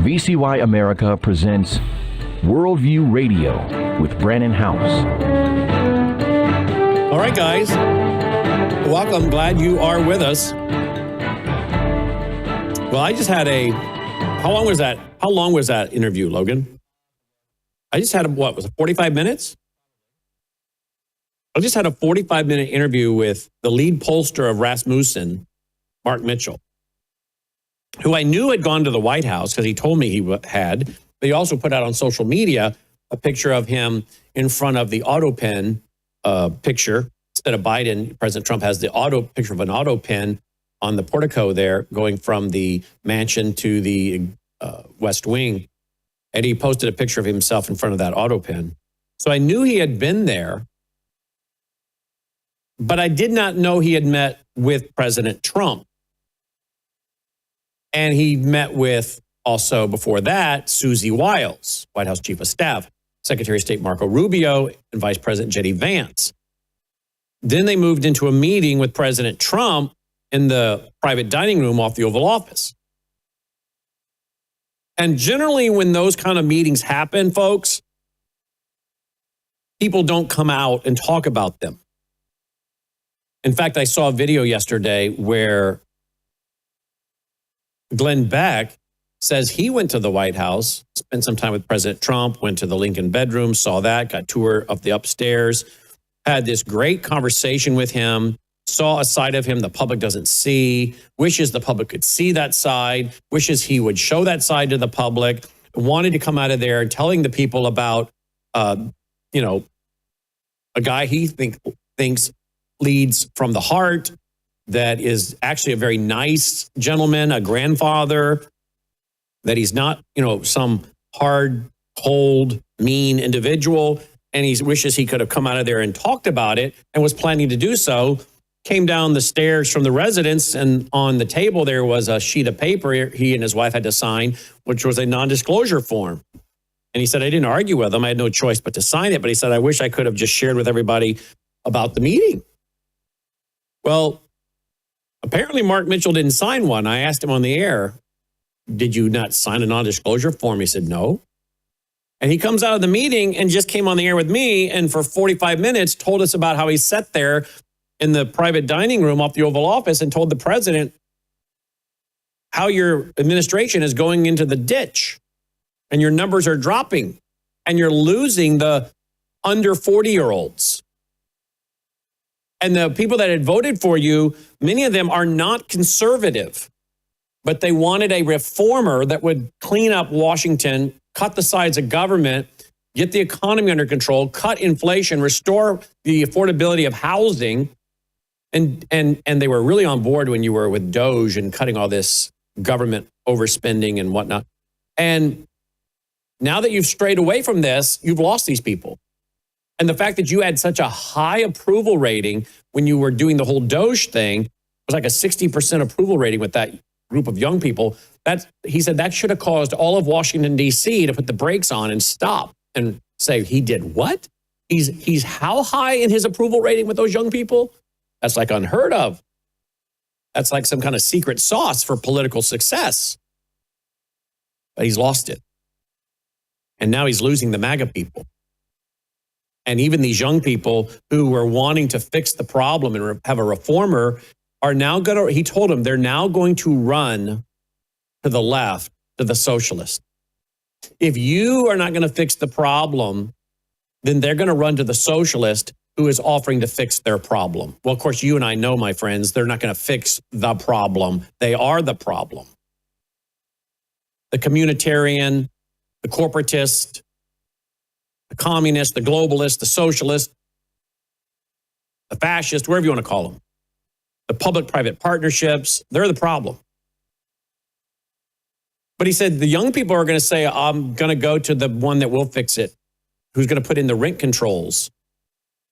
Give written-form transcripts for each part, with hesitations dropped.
VCY America presents Worldview Radio with Brannon House. All right, guys. Welcome. Glad you are with us. Well, I just had how long was that? How long was that interview, Logan? I just had was it 45 minutes? I just had a 45-minute interview with the lead pollster of Rasmussen, Mark Mitchell, who I knew had gone to the White House because he told me he had, but he also put out on social media a picture of him in front of the auto pen picture. Instead of Biden, President Trump has the picture of an auto pen on the portico there going from the mansion to the West Wing. And he posted a picture of himself in front of that auto pen. So I knew he had been there, but I did not know he had met with President Trump. And he met with, also before that, Susie Wiles, White House Chief of Staff, Secretary of State Marco Rubio, and Vice President J.D. Vance. Then they moved into a meeting with President Trump in the private dining room off the Oval Office. And generally, when those kind of meetings happen, folks, people don't come out and talk about them. In fact, I saw a video yesterday where Glenn Beck says he went to the White House, spent some time with President Trump, went to the Lincoln bedroom, saw that, got a tour of the upstairs, had this great conversation with him, saw a side of him the public doesn't see, wishes the public could see that side, wishes he would show that side to the public, wanted to come out of there telling the people about, a guy he thinks leads from the heart, that is actually a very nice gentleman, a grandfather, that he's not, some hard, cold, mean individual. And he wishes he could have come out of there and talked about it and was planning to do so. Came down the stairs from the residence, and on the table there was a sheet of paper he and his wife had to sign, which was a non-disclosure form. And he said, I didn't argue with him. I had no choice but to sign it. But he said, I wish I could have just shared with everybody about the meeting. Well, apparently Mark Mitchell didn't sign one. I asked him on the air, did you not sign a non-disclosure form? He said, no. And he comes out of the meeting and just came on the air with me, and for 45 minutes told us about how he sat there in the private dining room off the Oval Office and told the president how your administration is going into the ditch and your numbers are dropping and you're losing the under 40-year-olds. And the people that had voted for you, many of them are not conservative, but they wanted a reformer that would clean up Washington, cut the sides of government, get the economy under control, cut inflation, restore the affordability of housing. And they were really on board when you were with Doge and cutting all this government overspending and whatnot. And now that you've strayed away from this, you've lost these people. And the fact that you had such a high approval rating when you were doing the whole Doge thing, it was like a 60% approval rating with that group of young people. He said that should have caused all of Washington, D.C. to put the brakes on and stop and say, he did what? He's how high in his approval rating with those young people? That's like unheard of. That's like some kind of secret sauce for political success. But he's lost it. And now he's losing the MAGA people. And even these young people who were wanting to fix the problem and have a reformer are now he told them they're now going to run to the left, to the socialist. If you are not going to fix the problem, then they're going to run to the socialist who is offering to fix their problem. Well, of course, you and I know, my friends, they're not going to fix the problem. They are the problem. The communitarian, the corporatist, the communist, the globalist, the socialist, the fascist, wherever you want to call them. The public-private partnerships, they're the problem. But he said the young people are going to say, I'm going to go to the one that will fix it, who's going to put in the rent controls,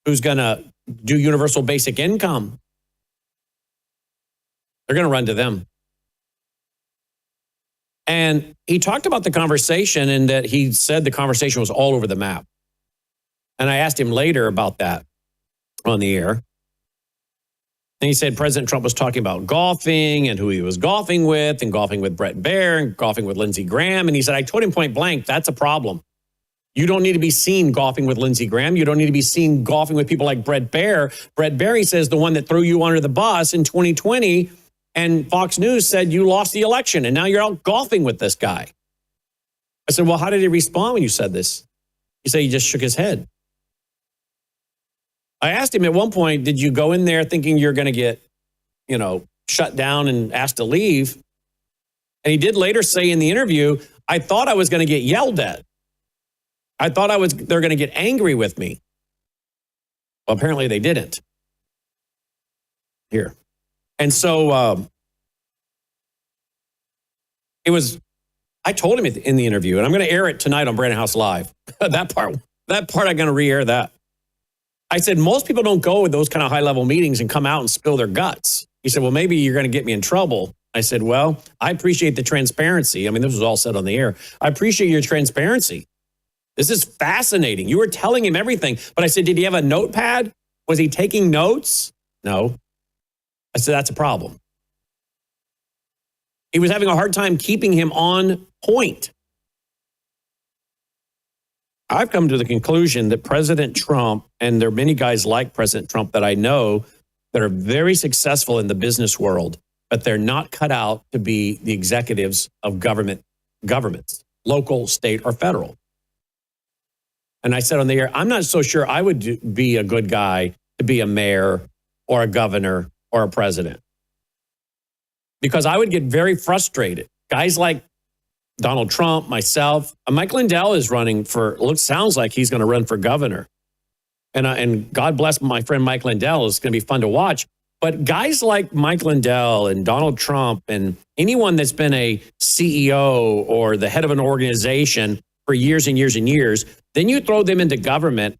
who's going to do universal basic income. They're going to run to them. And he talked about the conversation and that he said the conversation was all over the map. And I asked him later about that on the air. And he said President Trump was talking about golfing and who he was golfing with Brett Baer and golfing with Lindsey Graham. And he said, I told him point blank, that's a problem. You don't need to be seen golfing with Lindsey Graham. You don't need to be seen golfing with people like Brett Baer. Brett Baer, he says, the one that threw you under the bus in 2020. And Fox News said you lost the election and now you're out golfing with this guy. I said, well, how did he respond when you said this? He said he just shook his head. I asked him at one point, did you go in there thinking you're going to get, shut down and asked to leave? And he did later say in the interview, I thought I was going to get yelled at. I thought they're going to get angry with me. Well, apparently they didn't. Here. And so I told him in the interview, and I'm going to air it tonight on Brandon House Live. that part I'm going to re-air that. I said, most people don't go with those kind of high-level meetings and come out and spill their guts. He said, well, maybe you're going to get me in trouble. I said, well, I appreciate the transparency. I mean, this was all said on the air. I appreciate your transparency. This is fascinating. You were telling him everything. But I said, did he have a notepad? Was he taking notes? No. I said, that's a problem. He was having a hard time keeping him on point. I've come to the conclusion that President Trump, and there are many guys like President Trump that I know that are very successful in the business world, but they're not cut out to be the executives of governments, local, state, or federal. And I said on the air, I'm not so sure I would be a good guy to be a mayor or a governor or a president, because I would get very frustrated. Guys like Donald Trump, myself, Mike Lindell is running sounds like he's going to run for governor. And God bless my friend Mike Lindell. It's going to be fun to watch. But guys like Mike Lindell and Donald Trump and anyone that's been a CEO or the head of an organization for years and years and years, then you throw them into government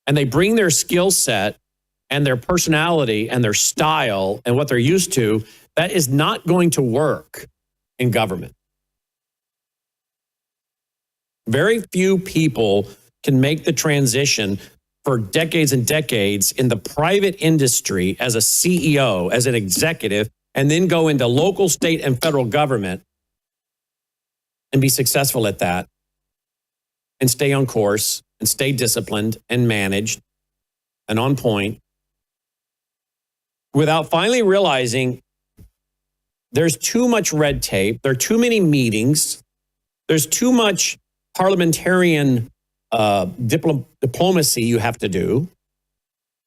and they bring their skill set and their personality and their style and what they're used to. That is not going to work in government. Very few people can make the transition for decades and decades in the private industry as a CEO, as an executive, and then go into local, state, and federal government and be successful at that and stay on course and stay disciplined and managed and on point without finally realizing there's too much red tape, there are too many meetings, there's too much parliamentarian diplomacy you have to do,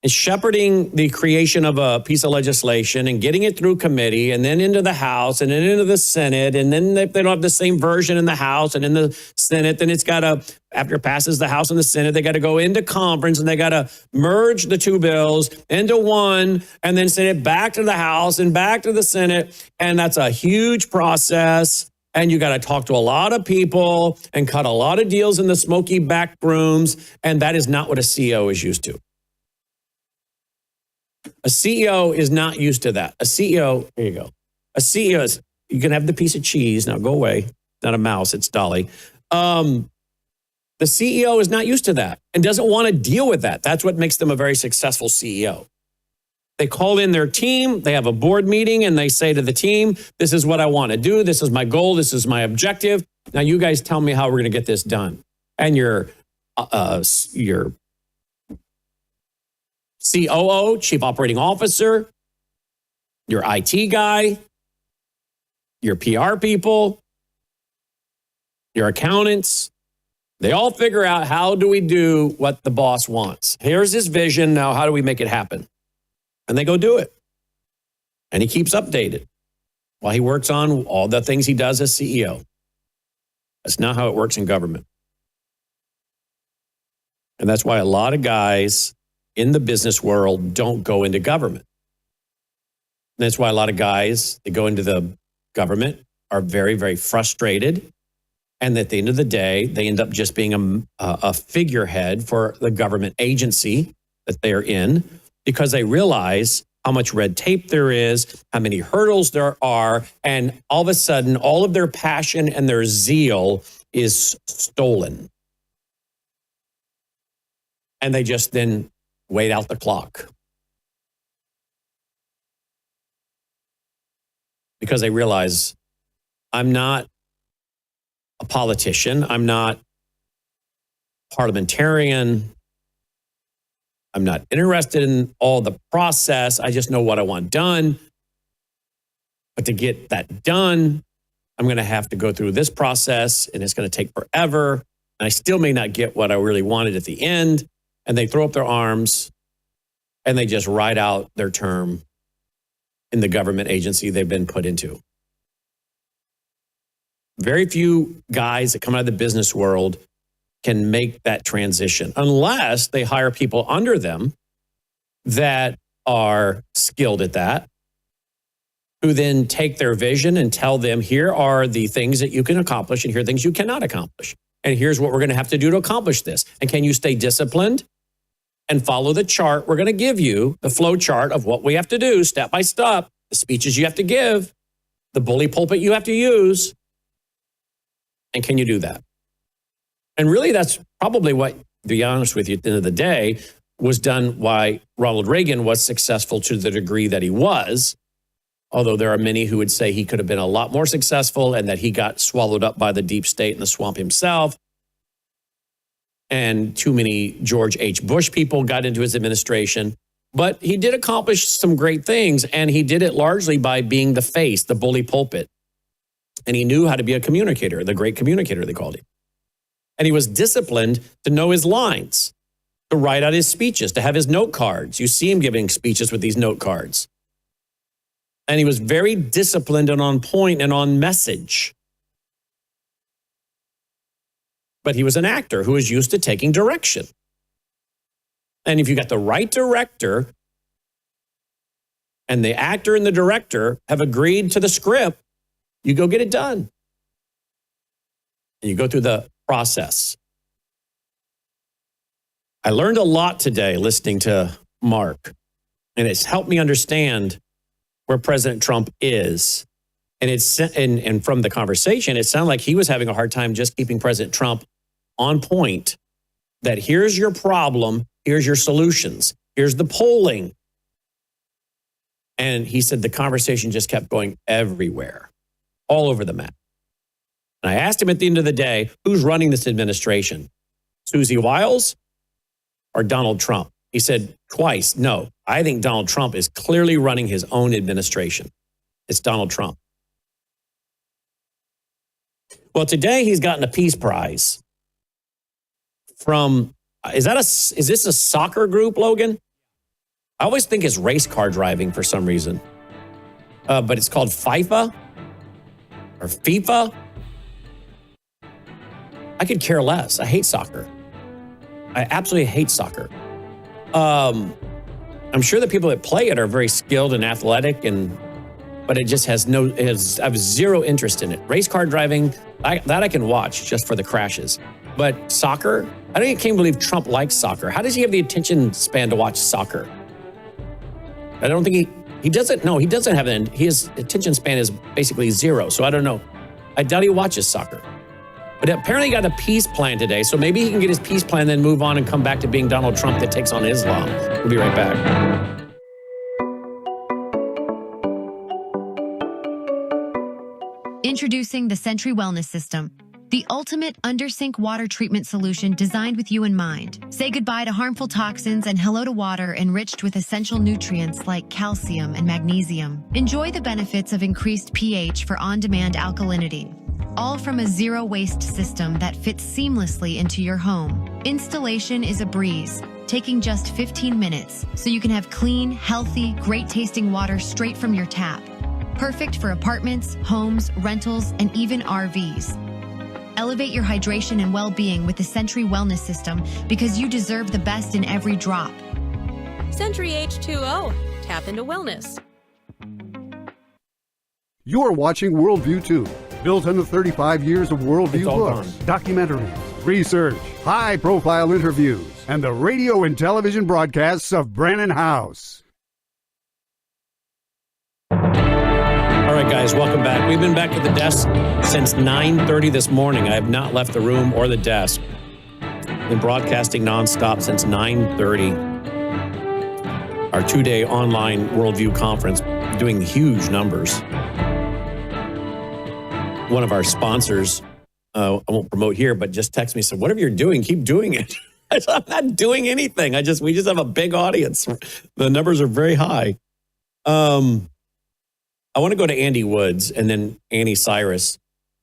and shepherding the creation of a piece of legislation and getting it through committee and then into the House and then into the Senate. And then if they don't have the same version in the House and in the Senate, then it's got to, after it passes the House and the Senate, they got to go into conference and they got to merge the two bills into one and then send it back to the House and back to the Senate. And that's a huge process. And you got to talk to a lot of people and cut a lot of deals in the smoky back rooms. And that is not what a CEO is used to. A CEO is not used to that. A CEO, here you go. A CEO is, you can have the piece of cheese. Now go away. Not a mouse, it's Dolly. The CEO is not used to that and doesn't want to deal with that. That's what makes them a very successful CEO. They call in their team, they have a board meeting, and they say to the team, this is what I want to do. This is my goal. This is my objective. Now you guys tell me how we're going to get this done. And your COO, Chief Operating Officer, your IT guy, your PR people, your accountants, they all figure out how do we do what the boss wants. Here's his vision. Now, how do we make it happen? And they go do it. And he keeps updated while he works on all the things he does as CEO. That's not how it works in government. And that's why a lot of guys in the business world don't go into government. And that's why a lot of guys that go into the government are very, very frustrated. And at the end of the day, they end up just being a figurehead for the government agency that they're in, because they realize how much red tape there is, how many hurdles there are, and all of a sudden, all of their passion and their zeal is stolen. And they just then wait out the clock. because they realize I'm not a politician. I'm not parliamentarian. I'm not interested in all the process. I just know what I want done. But to get that done, I'm going to have to go through this process, and it's going to take forever. And I still may not get what I really wanted at the end. And they throw up their arms and they just ride out their term in the government agency they've been put into. Very few guys that come out of the business world can make that transition unless they hire people under them that are skilled at that, who then take their vision and tell them, here are the things that you can accomplish and here are things you cannot accomplish. And here's what we're going to have to do to accomplish this. And can you stay disciplined and follow the chart? We're going to give you the flow chart of what we have to do step by step, the speeches you have to give, the bully pulpit you have to use. And can you do that? And really, that's probably what, to be honest with you, at the end of the day, was done why Ronald Reagan was successful to the degree that he was. Although there are many who would say he could have been a lot more successful and that he got swallowed up by the deep state and the swamp himself. And too many George H. Bush people got into his administration. But he did accomplish some great things, and he did it largely by being the face, the bully pulpit. And he knew how to be a communicator, the great communicator, they called him. And he was disciplined to know his lines, to write out his speeches, to have his note cards. You see him giving speeches with these note cards. And he was very disciplined and on point and on message. But he was an actor who was used to taking direction. And if you got the right director and the actor and the director have agreed to the script, you go get it done. And you go through the process. I learned a lot today listening to Mark, and it's helped me understand where President Trump is. And from the conversation, it sounded like he was having a hard time just keeping President Trump on point, that here's your problem, here's your solutions, here's the polling. And he said the conversation just kept going everywhere, all over the map. And I asked him at the end of the day, who's running this administration? Susie Wiles or Donald Trump? He said twice, no, I think Donald Trump is clearly running his own administration. It's Donald Trump. Well, today he's gotten a Peace Prize from, is this a soccer group, Logan? I always think it's race car driving for some reason. But it's called FIFA or FIFA. I could care less. I hate soccer. I absolutely hate soccer. I'm sure the people that play it are very skilled and athletic, but it just has I have zero interest in it. Race car driving, that I can watch just for the crashes. But soccer, can't believe Trump likes soccer. How does he have the attention span to watch soccer? I don't think he doesn't. No, he doesn't have his attention span is basically zero. So I don't know. I doubt he watches soccer. But apparently he got a peace plan today. So maybe he can get his peace plan, then move on and come back to being Donald Trump that takes on Islam. We'll be right back. Introducing the Sentry Wellness System, the ultimate under-sink water treatment solution designed with you in mind. Say goodbye to harmful toxins and hello to water enriched with essential nutrients like calcium and magnesium. Enjoy the benefits of increased pH for on-demand alkalinity, all from a zero-waste system that fits seamlessly into your home. Installation is a breeze, taking just 15 minutes, so you can have clean, healthy, great-tasting water straight from your tap. Perfect for apartments, homes, rentals, and even RVs. Elevate your hydration and well-being with the Sentry Wellness System because you deserve the best in every drop. Sentry H2O. Tap into wellness. You are watching Worldview 2, built on the 35 years of Worldview books, documentaries, research, high-profile interviews, and the radio and television broadcasts of Brannon House. All right, guys, welcome back. We've been back at the desk since 9:30 this morning. I have not left the room or the desk. Been broadcasting nonstop since 9:30. Our 2-day online Worldview conference, doing huge numbers. one of our sponsors, I won't promote here, but just text me, said, whatever you're doing, keep doing it. I said, I'm not doing anything. We just have a big audience. The numbers are very high. I want to go to Andy Woods and then Annie Cyrus.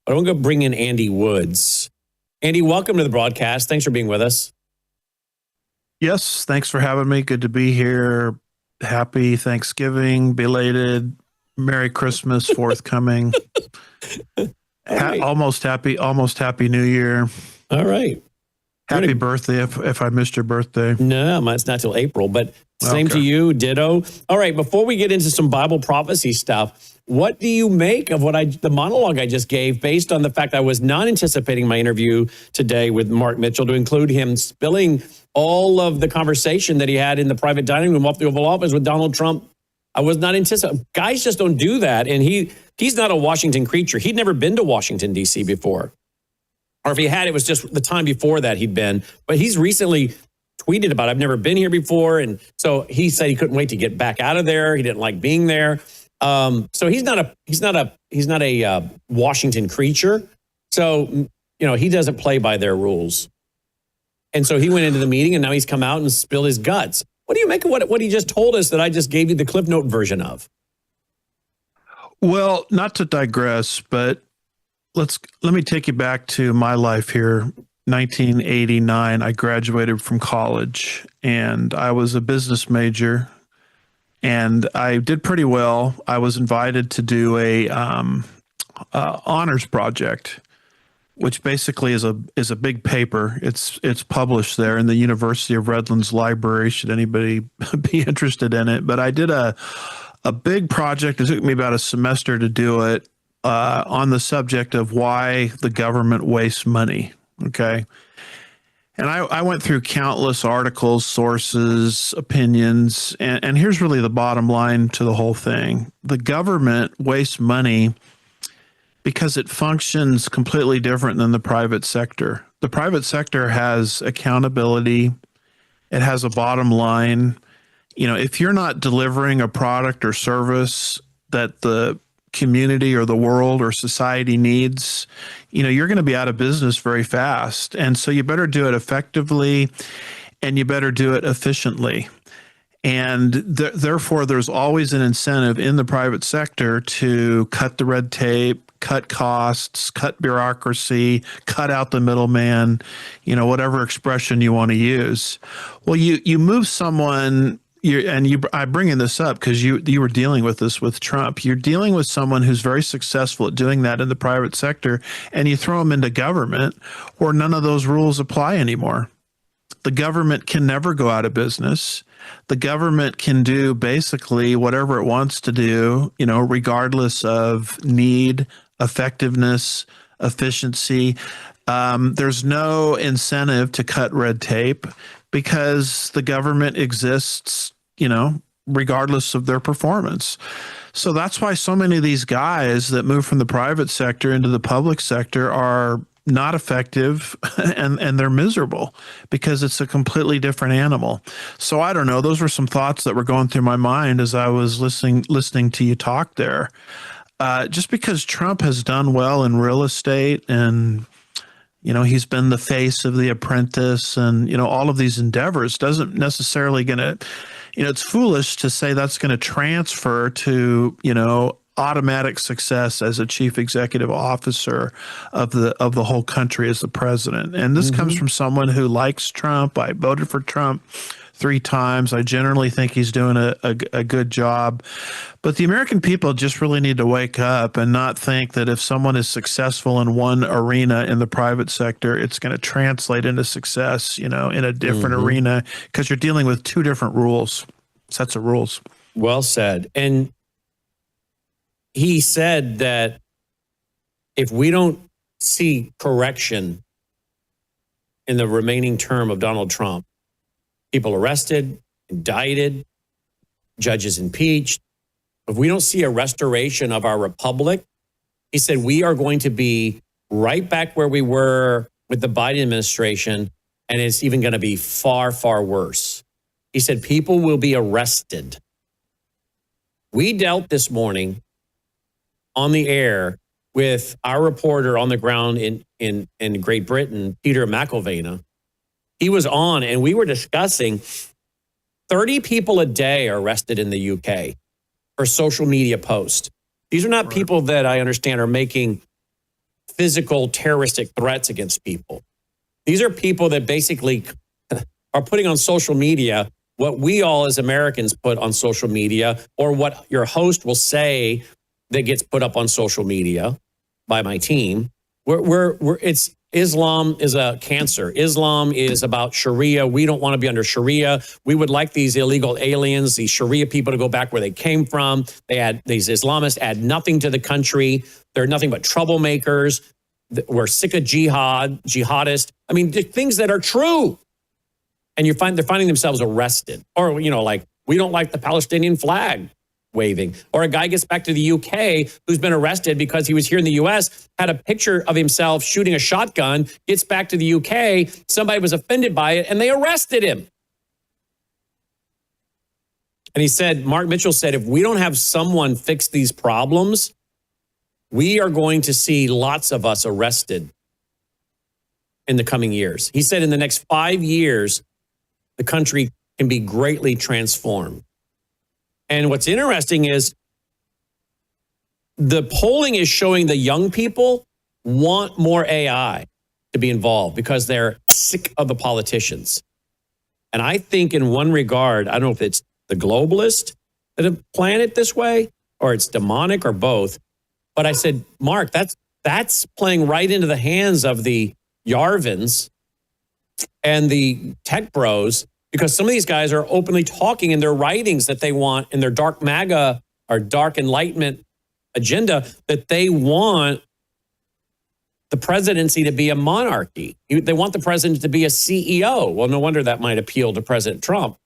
But I want to go bring in Andy Woods. Andy, welcome to the broadcast. Thanks for being with us. Yes, thanks for having me. Good to be here. Happy Thanksgiving, belated. Merry Christmas forthcoming. Right. Almost happy New Year. All right. Happy birthday if I missed your birthday. No, mine's not till April, but same to you, ditto. All right, before we get into some Bible prophecy stuff, what do you make of the monologue I just gave based on the fact I was not anticipating my interview today with Mark Mitchell to include him spilling all of the conversation that he had in the private dining room off the Oval Office with Donald Trump? I was not anticipating. Guys just don't do that. And he's not a Washington creature. He'd never been to Washington, D.C. before. Or if he had, it was just the time before that he'd been. But he's recently tweeted about, I've never been here before. And so he said he couldn't wait to get back out of there. He didn't like being there. So he's not a Washington creature. So, he doesn't play by their rules. And so he went into the meeting and now he's come out and spilled his guts. What do you make of what he just told us that I just gave you the Cliff Note version of? Well, not to digress, but let me take you back to my life here. 1989, I graduated from college and I was a business major and I did pretty well. I was invited to do a honors project, which basically is a big paper. It's published there in the University of Redlands Library, should anybody be interested in it. But I did a big project. It took me about a semester to do it on the subject of why the government wastes money, okay? And I went through countless articles, sources, opinions, and here's really the bottom line to the whole thing. The government wastes money because it functions completely different than the private sector. The private sector has accountability. It has a bottom line. If you're not delivering a product or service that the community or the world or society needs, you're going to be out of business very fast. And so you better do it effectively and you better do it efficiently. And therefore, there's always an incentive in the private sector to cut the red tape, cut costs, cut bureaucracy, cut out the middleman, whatever expression you want to use. Well, you move someone, I'm bringing this up because you were dealing with this with Trump. You're dealing with someone who's very successful at doing that in the private sector, and you throw them into government where none of those rules apply anymore. The government can never go out of business. The government can do basically whatever it wants to do, regardless of need, effectiveness, efficiency. There's no incentive to cut red tape because the government exists, regardless of their performance. So that's why so many of these guys that move from the private sector into the public sector are not effective and they're miserable because it's a completely different animal. So I don't know. Those were some thoughts that were going through my mind as I was listening to you talk there. Just because Trump has done well in real estate and, he's been the face of The Apprentice and, all of these endeavors doesn't necessarily going to, it's foolish to say that's going to transfer to, automatic success as a chief executive officer of the whole country as the president. And this comes from someone who likes Trump. I voted for Trump 3 times. I generally think he's doing a good job. But the American people just really need to wake up and not think that if someone is successful in one arena in the private sector, it's going to translate into success, in a different arena, because you're dealing with 2 different sets of rules. Well said. And he said that if we don't see correction in the remaining term of Donald Trump, people arrested, indicted, judges impeached, if we don't see a restoration of our republic, he said we are going to be right back where we were with the Biden administration, and it's even going to be far, far worse. He said people will be arrested. We dealt this morning on the air with our reporter on the ground in Great Britain, Peter McIlvena. He was on, and we were discussing 30 people a day are arrested in the UK for social media posts. These are not people that I understand are making physical terroristic threats against people. These are people that basically are putting on social media what we all as Americans put on social media, or what your host will say that gets put up on social media by my team. It's Islam is a cancer. Islam is about Sharia. We don't want to be under Sharia. We would like these illegal aliens, these Sharia people, to go back where they came from. These Islamists add nothing to the country. They're nothing but troublemakers. We're sick of jihadists. I mean, things that are true. And they're finding themselves arrested. Or, like, we don't like the Palestinian flag waving. Or a guy gets back to the UK who's been arrested because he was here in the US, had a picture of himself shooting a shotgun, gets back to the UK, somebody was offended by it, and they arrested him. And he said, Mark Mitchell said, if we don't have someone fix these problems, we are going to see lots of us arrested in the coming years. He said in the next 5 years, the country can be greatly transformed. And what's interesting is the polling is showing the young people want more AI to be involved because they're sick of the politicians. And I think in one regard, I don't know if it's the globalists that have planned it this way or it's demonic or both. But I said, Mark, that's playing right into the hands of the Yarvins and the tech bros, because some of these guys are openly talking in their writings that they want in their dark MAGA or dark enlightenment agenda that they want the presidency to be a monarchy. They want the president to be a CEO. Well, no wonder that might appeal to President Trump.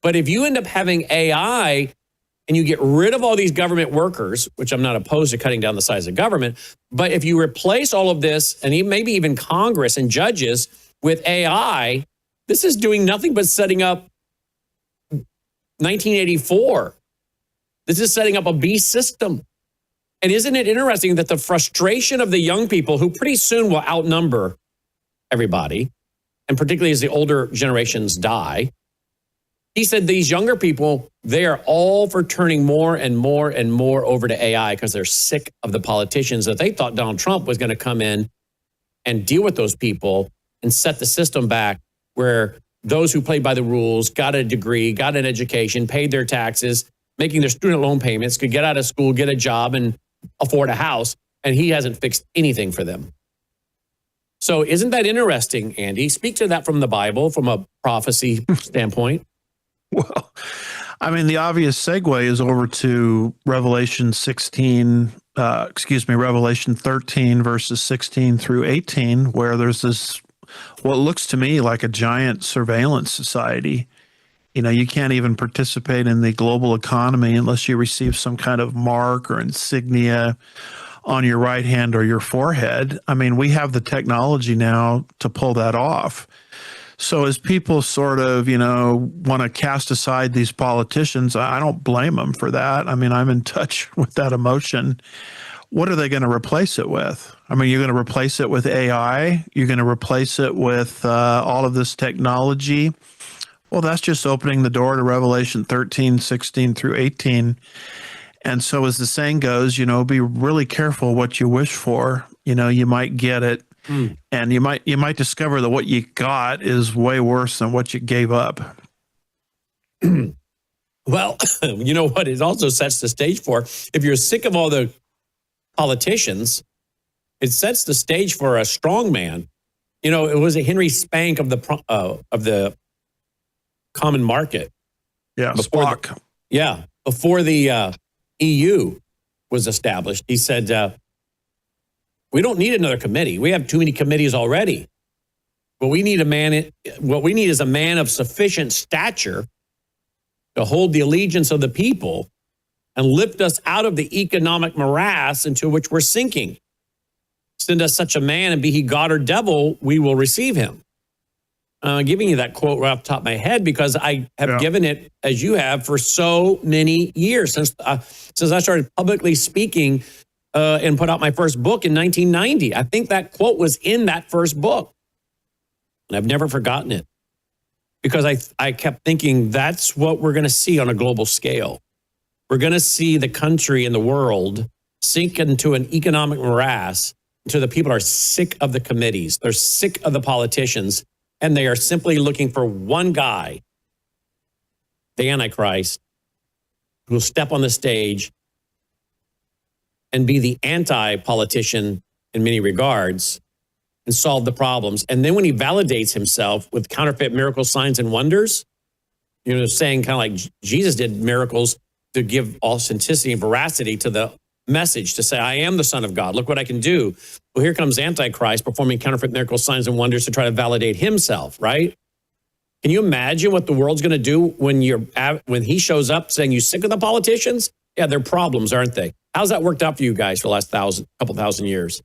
But if you end up having AI and you get rid of all these government workers, which I'm not opposed to cutting down the size of government, but if you replace all of this and maybe even Congress and judges with AI, this is doing nothing but setting up 1984. This is setting up a beast system. And isn't it interesting that the frustration of the young people, who pretty soon will outnumber everybody, and particularly as the older generations die, he said these younger people, they are all for turning more and more and more over to AI because they're sick of the politicians that they thought Donald Trump was going to come in and deal with those people and set the system back where those who played by the rules, got a degree, got an education, paid their taxes, making their student loan payments, could get out of school, get a job, and afford a house. And he hasn't fixed anything for them. So isn't that interesting, Andy? Speak to that from the Bible, from a prophecy standpoint. Well, I mean, the obvious segue is over to Revelation 13, verses 16 through 18, where there's this, what looks to me like a giant surveillance society. You can't even participate in the global economy unless you receive some kind of mark or insignia on your right hand or your forehead. I mean, we have the technology now to pull that off. So as people sort of, want to cast aside these politicians, I don't blame them for that. I mean, I'm in touch with that emotion. What are they going to replace it with? I mean, you're going to replace it with AI. You're going to replace it with all of this technology. Well, that's just opening the door to Revelation 13, 16 through 18. And so as the saying goes, be really careful what you wish for. You might get it. And you might discover that what you got is way worse than what you gave up. Well, you know what it also sets the stage for? If you're sick of all the politicians, it sets the stage for a strong man. It was a Henry Spank of the common market. Yeah, Spock. Before the EU was established, he said, we don't need another committee. We have too many committees already. What we need is a man of sufficient stature to hold the allegiance of the people and lift us out of the economic morass into which we're sinking. Send us such a man, and be he God or devil, we will receive him. Giving you that quote right off the top of my head because I have given it, as you have, for so many years since I started publicly speaking and put out my first book in 1990. I think that quote was in that first book. And I've never forgotten it because I kept thinking that's what we're going to see on a global scale. We're going to see the country and the world sink into an economic morass until the people are sick of the committees. They're sick of the politicians, and they are simply looking for one guy, the Antichrist, who will step on the stage and be the anti-politician in many regards and solve the problems. And then when he validates himself with counterfeit miracles, signs, and wonders, saying kind of like Jesus did miracles to give authenticity and veracity to the message, to say, I am the Son of God. Look what I can do. Well, here comes Antichrist performing counterfeit miracles, signs, and wonders to try to validate himself, right? Can you imagine what the world's going to do when he shows up saying, you sick of the politicians? Yeah, they're problems, aren't they? How's that worked out for you guys for the last couple thousand years?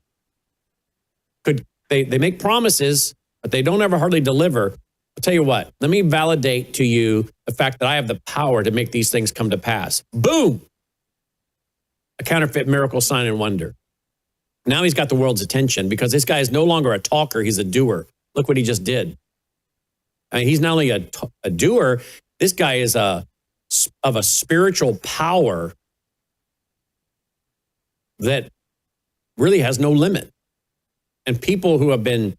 They make promises, but they don't ever hardly deliver. I'll tell you what, let me validate to you the fact that I have the power to make these things come to pass. Boom! A counterfeit miracle, sign, and wonder. Now he's got the world's attention because this guy is no longer a talker, he's a doer. Look what he just did. I mean, he's not only a doer, this guy is of a spiritual power that really has no limit. And people who have been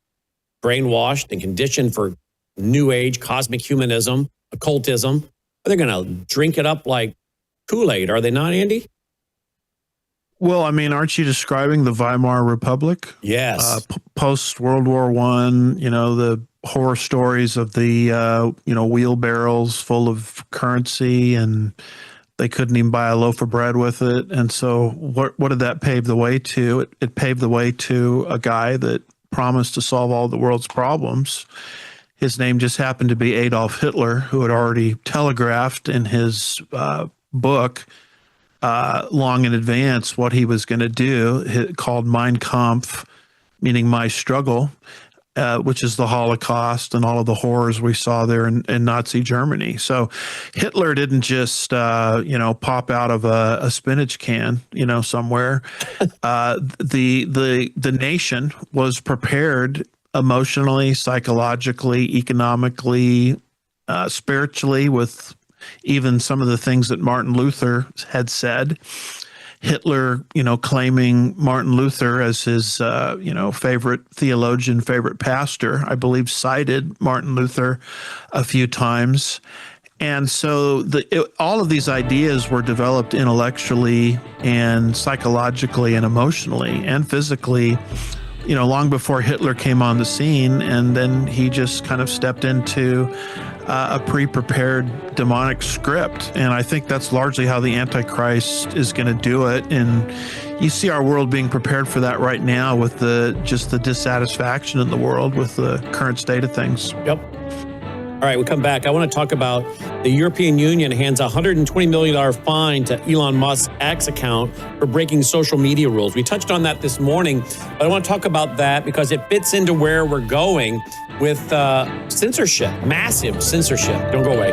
brainwashed and conditioned for New Age, cosmic humanism, occultism, they're going to drink it up like Kool-Aid, are they not, Andy? Well, I mean, aren't you describing the Weimar Republic? Yes. Post World War I, the horror stories of the, wheelbarrows full of currency, and they couldn't even buy a loaf of bread with it. And so what did that pave the way to? It paved the way to a guy that promised to solve all the world's problems. His name just happened to be Adolf Hitler, who had already telegraphed in his book long in advance what he was going to do, called Mein Kampf, meaning my struggle, which is the Holocaust and all of the horrors we saw there in Nazi Germany. So Hitler didn't just, pop out of a spinach can, somewhere. The nation was prepared emotionally, psychologically, economically, spiritually, with even some of the things that Martin Luther had said. Hitler, claiming Martin Luther as his, favorite theologian, favorite pastor, I believe cited Martin Luther a few times. And so all of these ideas were developed intellectually and psychologically and emotionally and physically, long before Hitler came on the scene. And then he just kind of stepped into a pre-prepared demonic script. And I think that's largely how the Antichrist is going to do it. And you see our world being prepared for that right now with the dissatisfaction in the world with the current state of things. Yep. All right, we come back. I want to talk about the European Union hands a $120 million fine to Elon Musk's X account for breaking social media rules. We touched on that this morning, but I want to talk about that because it fits into where we're going with censorship, massive censorship. Don't go away.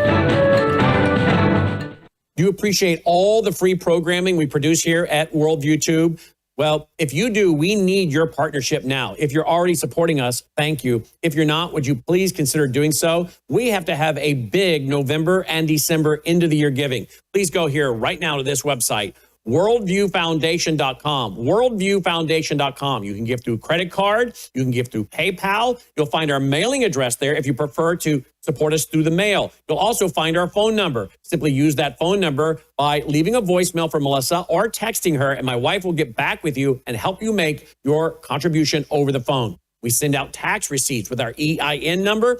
Do you appreciate all the free programming we produce here at Worldview Tube? Well, if you do, we need your partnership now. If you're already supporting us, thank you. If you're not, would you please consider doing so? We have to have a big November and December end of the year giving. Please go here right now to this website, worldviewfoundation.com, worldviewfoundation.com. You can give through credit card. You can give through PayPal. You'll find our mailing address there if you prefer to support us through the mail. You'll also find our phone number. Simply use that phone number by leaving a voicemail for Melissa or texting her, and my wife will get back with you and help you make your contribution over the phone. We send out tax receipts with our EIN number,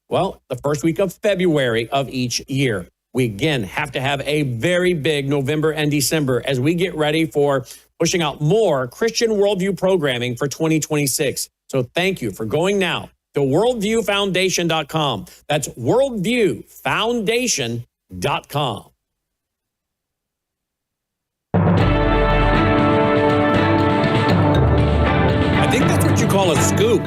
the first week of February of each year. We, again, have to have a very big November and December as we get ready for pushing out more Christian worldview programming for 2026. So thank you for going now to worldviewfoundation.com. That's worldviewfoundation.com. I think that's what you call a scoop.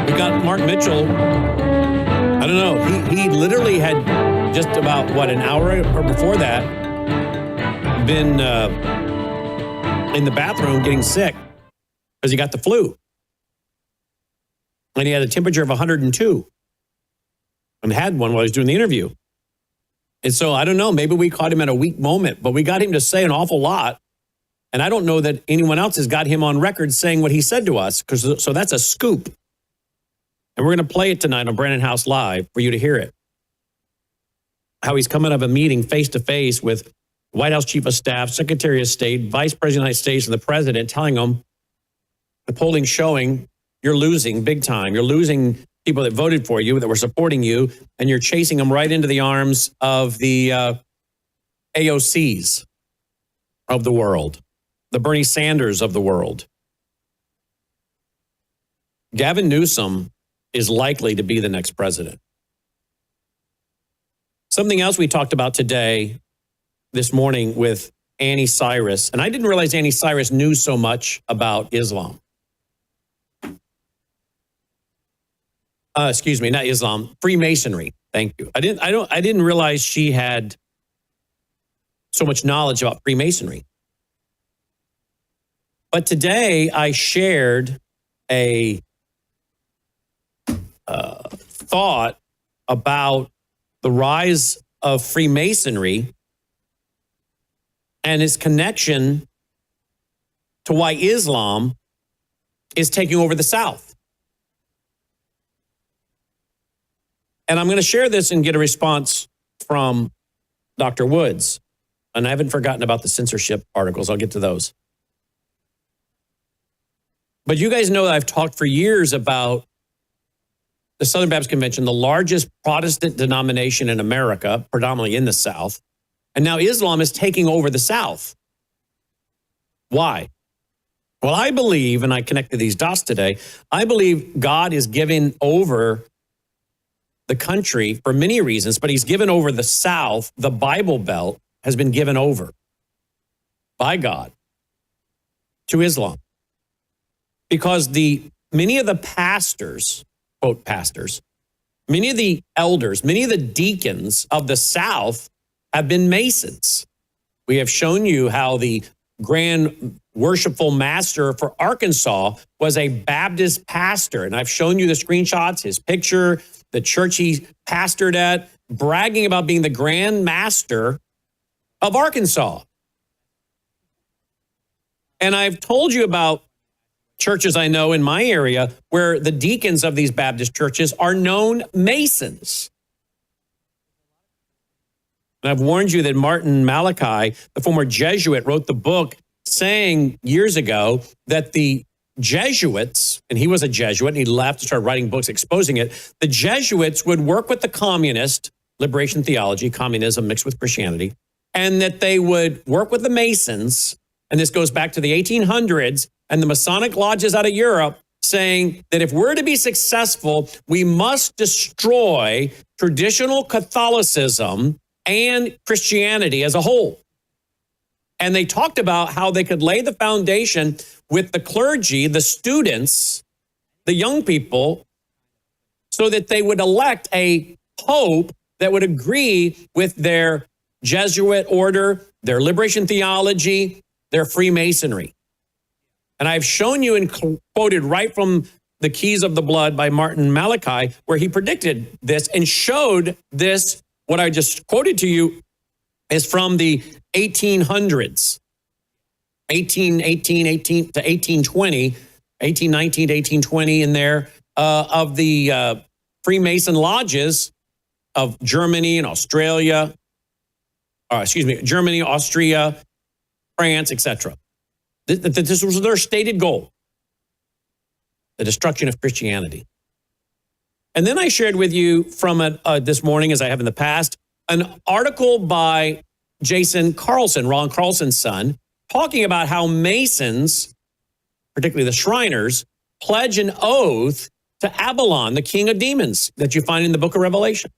We got Mark Mitchell. I don't know. He literally had just about, an hour or before that, been in the bathroom getting sick because he got the flu. And he had a temperature of 102 and had one while he was doing the interview. And so I don't know, maybe we caught him at a weak moment, but we got him to say an awful lot. And I don't know that anyone else has got him on record saying what he said to us, so that's a scoop. And we're going to play it tonight on Brandon House Live for you to hear it. How he's coming out of a meeting face-to-face with White House Chief of Staff, Secretary of State, Vice President of the United States, and the President, telling them the polling showing you're losing big time. You're losing people that voted for you, that were supporting you, and you're chasing them right into the arms of the AOCs of the world, the Bernie Sanders of the world. Gavin Newsom is likely to be the next president. Something else we talked about today, this morning, with Anni Cyrus, and I didn't realize Anni Cyrus knew so much about Islam. Excuse me, not Islam, Freemasonry. Thank you. I didn't realize she had so much knowledge about Freemasonry. But today I shared a thought about the rise of Freemasonry and its connection to why Islam is taking over the South. And I'm going to share this and get a response from Dr. Woods. And I haven't forgotten about the censorship articles. I'll get to those. But you guys know that I've talked for years about the Southern Baptist Convention, the largest Protestant denomination in America, predominantly in the South. And now Islam is taking over the South. Why? Well, I believe, and I connected these dots today, I believe God is giving over the country for many reasons, but he's given over the South. The Bible Belt has been given over by God to Islam. Because many of the pastors, quote pastors, many of the elders, many of the deacons of the South have been Masons. We have shown you how the grand worshipful master for Arkansas was a Baptist pastor. And I've shown you the screenshots, his picture, the church he pastored at, bragging about being the grand master of Arkansas. And I've told you about churches I know in my area where the deacons of these Baptist churches are known Masons. And I've warned you that Martin Malachi, the former Jesuit, wrote the book saying years ago that the Jesuits, and he was a Jesuit, and he left and started writing books exposing it, the Jesuits would work with the communist, liberation theology, communism mixed with Christianity, and that they would work with the Masons, and this goes back to the 1800s, and the Masonic lodges out of Europe, saying that if we're to be successful, we must destroy traditional Catholicism and Christianity as a whole. And they talked about how they could lay the foundation with the clergy, the students, the young people, so that they would elect a pope that would agree with their Jesuit order, their liberation theology, their Freemasonry. And I've shown you and quoted right from The Keys of the Blood by Martin Malachi, where he predicted this and showed this. What I just quoted to you is from the 1800s, 1818 to 1820, 1819 to 1820 in there, of the Freemason lodges of Germany and Australia, Germany, Austria, France, etc. This was their stated goal, the destruction of Christianity. And then I shared with you from this morning, as I have in the past, an article by Jason Carlson, Ron Carlson's son, talking about how Masons, particularly the Shriners, pledge an oath to Abaddon, the king of demons that you find in the book of Revelation.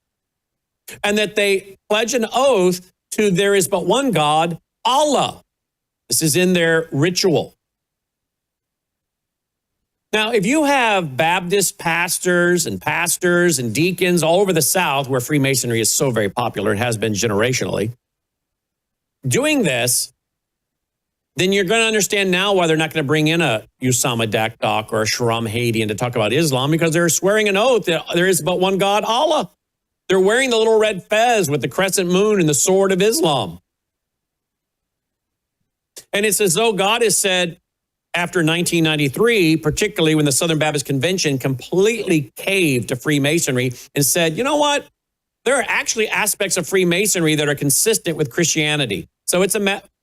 And that they pledge an oath to there is but one God, Allah. This is in their ritual. Now, if you have Baptist pastors and deacons all over the South, where Freemasonry is so very popular and has been generationally, doing this, then you're going to understand now why they're not going to bring in a Usama Dakdok or a Shahram Hadian to talk about Islam, because they're swearing an oath that there is but one God, Allah. They're wearing the little red fez with the crescent moon and the sword of Islam. And it's as though God has said after 1993, particularly when the Southern Baptist Convention completely caved to Freemasonry and said, you know what? There are actually aspects of Freemasonry that are consistent with Christianity. So it's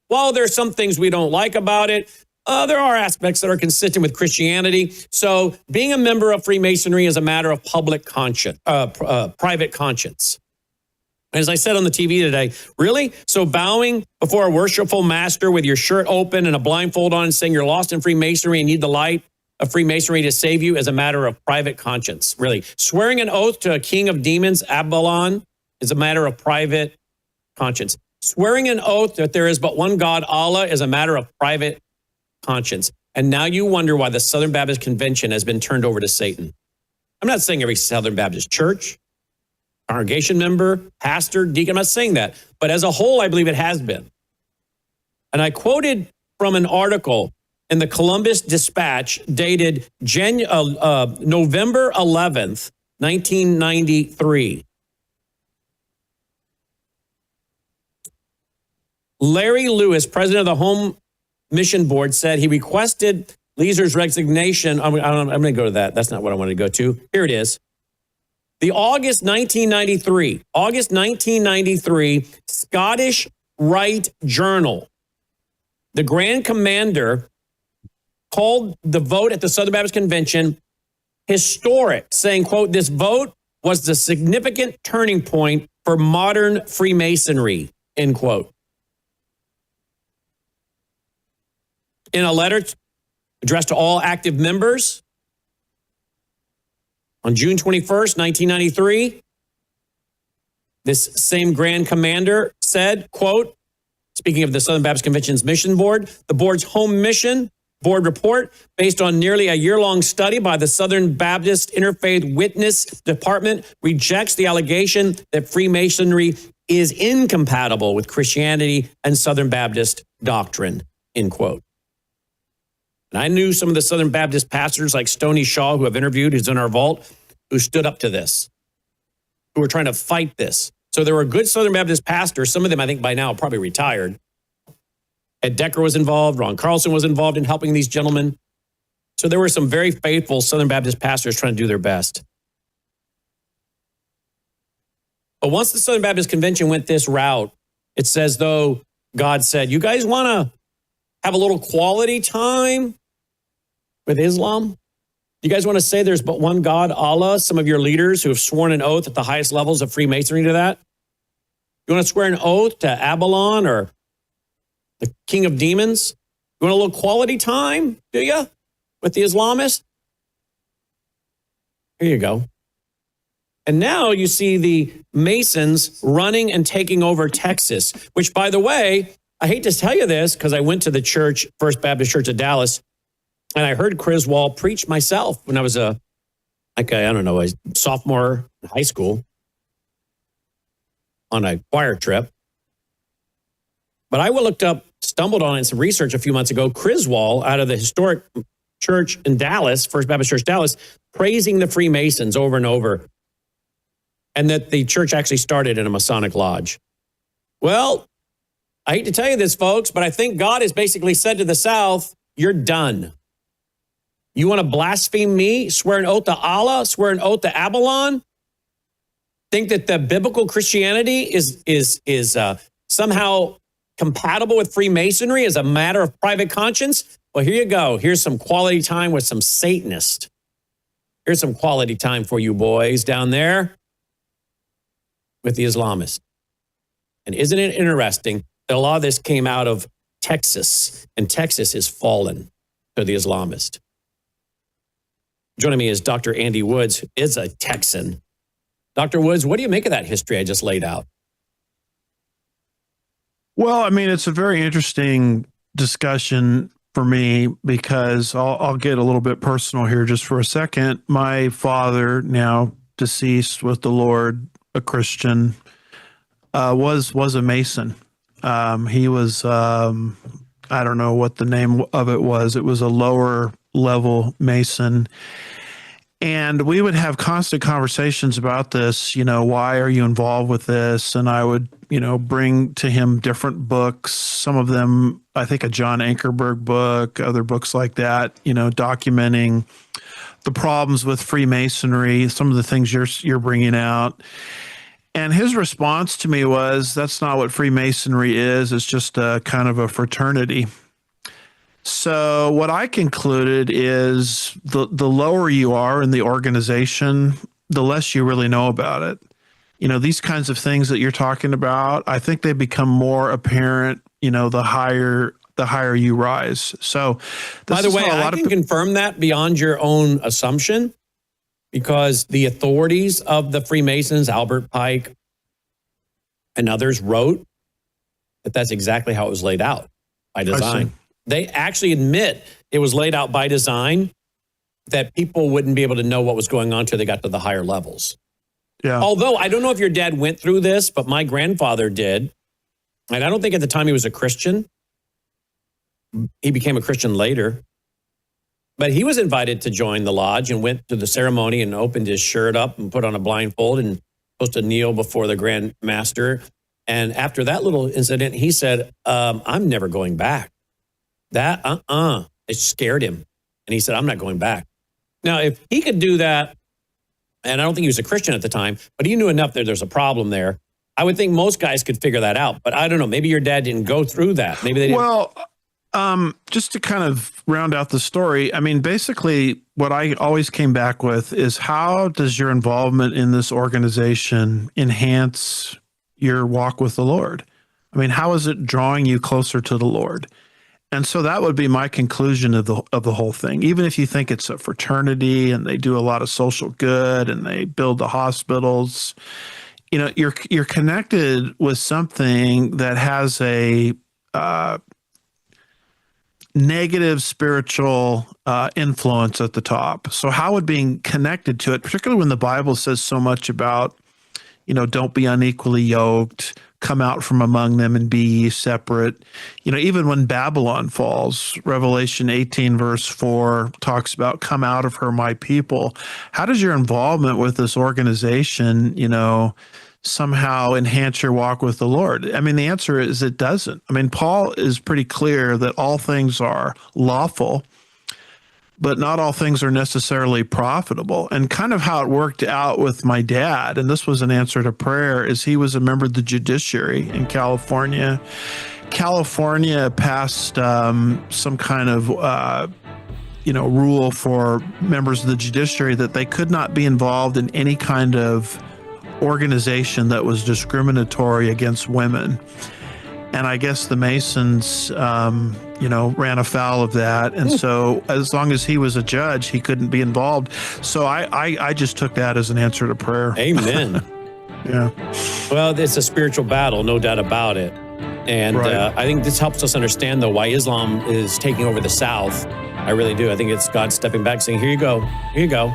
while there are some things we don't like about it, there are aspects that are consistent with Christianity. So being a member of Freemasonry is a matter of public conscience, private conscience. As I said on the TV today, really? So bowing before a worshipful master with your shirt open and a blindfold on, saying you're lost in Freemasonry and need the light of Freemasonry to save you is a matter of private conscience, really. Swearing an oath to a king of demons, Abaddon, is a matter of private conscience. Swearing an oath that there is but one God, Allah, is a matter of private conscience. And now you wonder why the Southern Baptist Convention has been turned over to Satan. I'm not saying every Southern Baptist church, congregation member, pastor, deacon, I'm not saying that. But as a whole, I believe it has been. And I quoted from an article in the Columbus Dispatch dated November 11th, 1993. Larry Lewis, president of the Home Mission Board, said he requested Leeser's resignation. I'm going to go to that. That's not what I wanted to go to. Here it is. The August 1993 Scottish Rite Journal. The Grand Commander called the vote at the Southern Baptist Convention historic, saying, quote, this vote was the significant turning point for modern Freemasonry, end quote. In a letter addressed to all active members, on June 21st, 1993, this same Grand Commander said, quote, speaking of the Southern Baptist Convention's mission board, the board's home mission board report, based on nearly a year-long study by the Southern Baptist Interfaith Witness Department, rejects the allegation that Freemasonry is incompatible with Christianity and Southern Baptist doctrine, end quote. And I knew some of the Southern Baptist pastors like Stoney Shaw, who I've interviewed, who's in our vault, who stood up to this, who were trying to fight this. So there were good Southern Baptist pastors. Some of them, I think by now, probably retired. Ed Decker was involved. Ron Carlson was involved in helping these gentlemen. So there were some very faithful Southern Baptist pastors trying to do their best. But once the Southern Baptist Convention went this route, it's as though God said, you guys want to have a little quality time with Islam? You guys want to say there's but one God, Allah? Some of your leaders who have sworn an oath at the highest levels of Freemasonry to that? You want to swear an oath to Abaddon or the king of demons? You want a little quality time, do you, with the Islamists? Here you go. And now you see the Masons running and taking over Texas, which, by the way, I hate to tell you this because I went to the church, First Baptist Church of Dallas, and I heard Criswell preach myself when I was a sophomore in high school on a choir trip. But I stumbled on it in some research a few months ago, Criswell out of the historic church in Dallas, First Baptist Church Dallas, praising the Freemasons over and over, and that the church actually started in a Masonic lodge. Well, I hate to tell you this, folks, but I think God has basically said to the South, you're done. You want to blaspheme me, swear an oath to Allah, swear an oath to Abaddon, think that the biblical Christianity is somehow compatible with Freemasonry as a matter of private conscience? Well, here you go. Here's some quality time with some Satanists. Here's some quality time for you boys down there with the Islamists. And isn't it interesting that a lot of this came out of Texas, and Texas is fallen to the Islamist. Joining me is Dr. Andy Woods, is a Texan. Dr. Woods, what do you make of that history I just laid out? Well, I mean, it's a very interesting discussion for me because I'll get a little bit personal here just for a second. My father, now deceased with the Lord, a Christian, was a Mason. He was, I I don't know what the name of it was. It was a lower level Mason. And we would have constant conversations about this, why are you involved with this? And I would, bring to him different books, some of them, I think a John Ankerberg book, other books like that, documenting the problems with Freemasonry, some of the things you're bringing out. And his response to me was, that's not what Freemasonry is. It's just a kind of a fraternity. So what I concluded is the lower you are in the organization, the less you really know about it. These kinds of things that you're talking about, I think they become more apparent, the higher you rise. So by the way, I can confirm that beyond your own assumption, because the authorities of the Freemasons, Albert Pike and others, wrote that that's exactly how it was laid out by design. They actually admit it was laid out by design, that people wouldn't be able to know what was going on until they got to the higher levels. Yeah. Although I don't know if your dad went through this, but my grandfather did. And I don't think at the time he was a Christian. He became a Christian later. But he was invited to join the lodge and went to the ceremony and opened his shirt up and put on a blindfold and supposed to kneel before the Grand Master. And after that little incident, he said, I'm never going back. It scared him. And he said, I'm not going back. Now, if he could do that, and I don't think he was a Christian at the time, but he knew enough that there's a problem there, I would think most guys could figure that out. But I don't know. Maybe your dad didn't go through that. Maybe they didn't. Well, just to kind of round out the story, I mean, basically what I always came back with is, how does your involvement in this organization enhance your walk with the Lord? I mean, how is it drawing you closer to the Lord? And so that would be my conclusion of the whole thing. Even if you think it's a fraternity and they do a lot of social good and they build the hospitals, you're connected with something that has a negative spiritual influence at the top. So how would being connected to it, particularly when the Bible says so much about, don't be unequally yoked, come out from among them and be ye separate. Even when Babylon falls, Revelation 18 verse 4 talks about, come out of her, my people. How does your involvement with this organization, somehow enhance your walk with the Lord? I mean, the answer is it doesn't. I mean, Paul is pretty clear that all things are lawful, but not all things are necessarily profitable. And kind of how it worked out with my dad, and this was an answer to prayer, is he was a member of the judiciary in California. California passed some kind of rule for members of the judiciary that they could not be involved in any kind of organization that was discriminatory against women. And I guess the Masons, ran afoul of that. And so as long as he was a judge, he couldn't be involved. So I just took that as an answer to prayer. Amen. Yeah. Well, it's a spiritual battle, no doubt about it. And right. I think this helps us understand, though, why Islam is taking over the South. I really do. I think it's God stepping back saying, here you go. Here you go.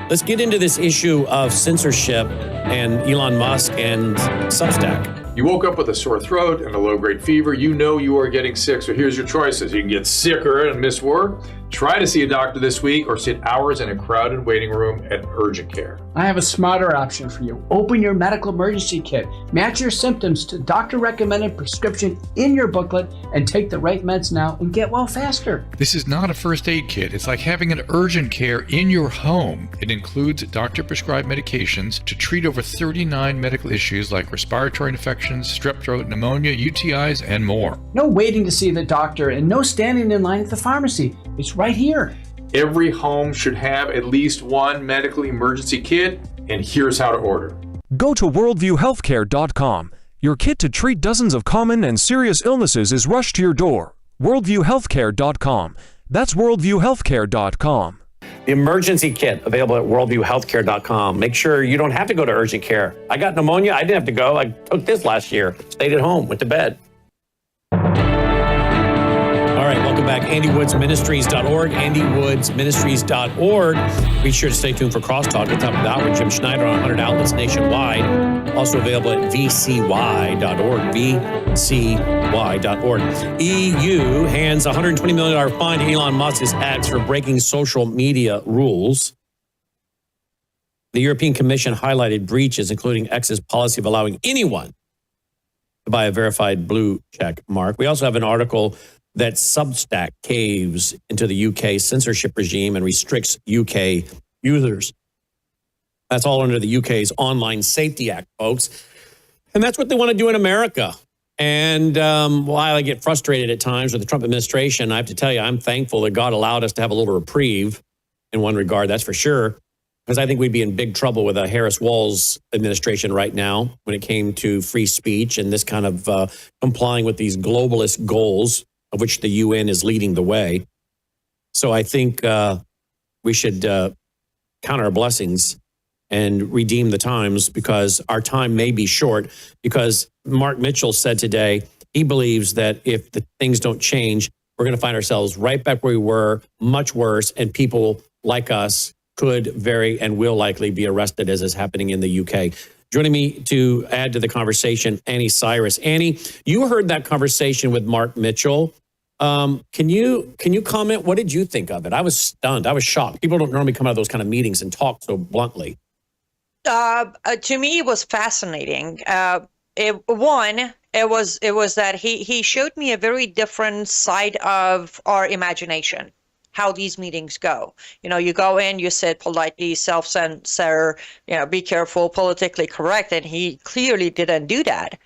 Let's get into this issue of censorship and Elon Musk and Substack. You woke up with a sore throat and a low-grade fever. You know you are getting sick, so here's your choices. You can get sicker and miss work, try to see a doctor this week, or sit hours in a crowded waiting room at urgent care. I have a smarter option for you. Open your medical emergency kit. Match your symptoms to doctor-recommended prescription in your booklet and take the right meds now and get well faster. This is not a first aid kit. It's like having an urgent care in your home. It includes doctor-prescribed medications to treat over 39 medical issues like respiratory infections, strep throat, pneumonia, UTIs, and more. No waiting to see the doctor and no standing in line at the pharmacy. It's right here. Every home should have at least one medical emergency kit, and here's how to order. Go to worldviewhealthcare.com. Your kit to treat dozens of common and serious illnesses is rushed to your door. worldviewhealthcare.com. That's worldviewhealthcare.com. The emergency kit available at worldviewhealthcare.com. Make sure you don't have to go to urgent care. I got pneumonia. I didn't have to go. I took this last year. Stayed at home, went to bed. All right, welcome back. AndyWoodsMinistries.org, AndyWoodsMinistries.org. Be sure to stay tuned for Crosstalk at the top of the hour with Jim Schneider on 100 outlets nationwide. Also available at vcy.org, vcy.org. EU hands $120 million fine to Elon Musk's X for breaking social media rules. The European Commission highlighted breaches, including X's policy of allowing anyone to buy a verified blue check mark. We also have an article that Substack caves into the UK censorship regime and restricts UK users. That's all under the UK's Online Safety Act, folks. And that's what they want to do in America. And while I get frustrated at times with the Trump administration, I have to tell you, I'm thankful that God allowed us to have a little reprieve in one regard, that's for sure. Because I think we'd be in big trouble with a Harris-Walz administration right now when it came to free speech and this kind of complying with these globalist goals, of which the UN is leading the way. So I think we should count our blessings and redeem the times, because our time may be short. Because Mark Mitchell said today, he believes that if the things don't change, we're going to find ourselves right back where we were, much worse, and people like us could very and will likely be arrested, as is happening in the UK. Joining me to add to the conversation, Anni Cyrus. Anni, you heard that conversation with Mark Mitchell. Can you comment? What did you think of it? I was stunned. I was shocked. People don't normally come out of those kind of meetings and talk so bluntly. To me, it was fascinating. It was that he showed me a very different side of our imagination, how these meetings go. You know, you go in, you sit politely, self-censor, be careful, politically correct, and he clearly didn't do that.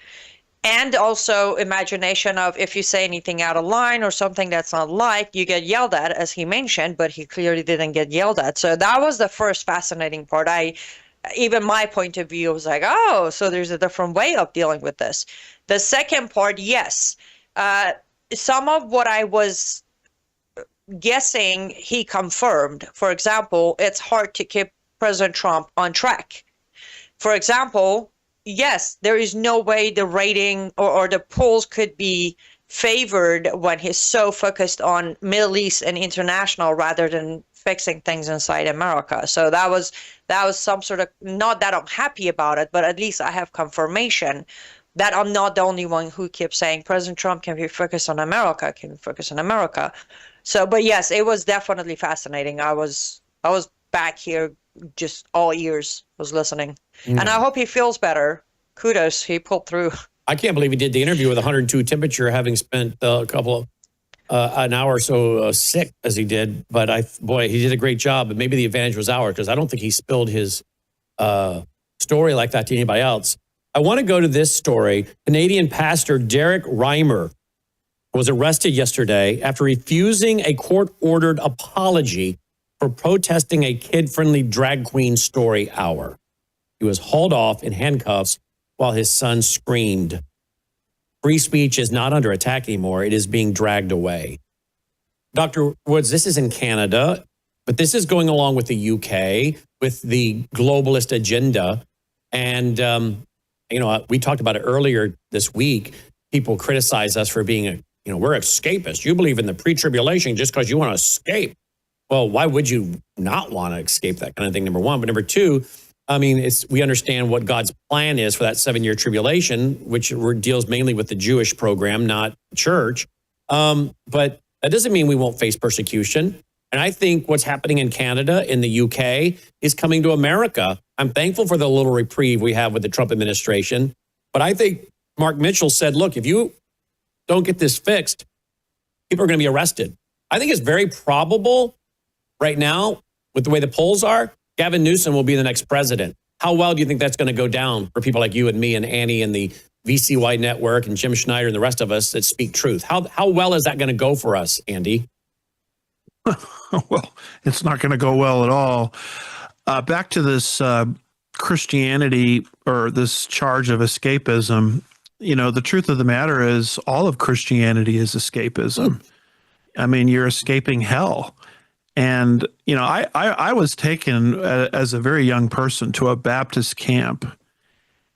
And also imagination of if you say anything out of line or something that's not liked, you get yelled at, as he mentioned, but he clearly didn't get yelled at. So that was the first fascinating part. Even my point of view was like, oh, so there's a different way of dealing with this. The second part, yes. Some of what I was guessing he confirmed. For example, it's hard to keep President Trump on track. For example, yes, there is no way the rating or the polls could be favored when he's so focused on Middle East and international rather than fixing things inside America. So that was some sort of, not that I'm happy about it, but at least I have confirmation that I'm not the only one who keeps saying President Trump can be focused on America, can focus on America. So, but yes, it was definitely fascinating. I was back here just all ears, was listening. And I hope he feels better. Kudos, he pulled through. I can't believe he did the interview with 102 temperature, having spent a couple of an hour or so sick as he did. But he did a great job. But maybe the advantage was ours, because I don't think he spilled his story like that to anybody else. I want to go to this story. Canadian pastor Derek Reimer was arrested yesterday after refusing a court-ordered apology for protesting a kid-friendly drag queen story hour. He was hauled off in handcuffs while his son screamed. Free speech is not under attack anymore. It is being dragged away. Dr. Woods, this is in Canada, but this is going along with the UK, with the globalist agenda. And, we talked about it earlier this week. People criticize us for being, we're escapists. You believe in the pre-tribulation just because you want to escape. Well, why would you not want to escape that kind of thing, number one? But number two, we understand what God's plan is for that 7-year tribulation, which deals mainly with the Jewish program, not church. But that doesn't mean we won't face persecution. And I think what's happening in Canada, in the UK, is coming to America. I'm thankful for the little reprieve we have with the Trump administration. But I think Mark Mitchell said, look, if you don't get this fixed, people are going to be arrested. I think it's very probable right now, with the way the polls are, Gavin Newsom will be the next president. How well do you think that's going to go down for people like you and me and Annie and the VCY network and Jim Schneider and the rest of us that speak truth? How well is that going to go for us, Andy? Well, it's not going to go well at all. Back to this Christianity, or this charge of escapism. The truth of the matter is all of Christianity is escapism. I mean, you're escaping hell. And, I was taken as a very young person to a Baptist camp.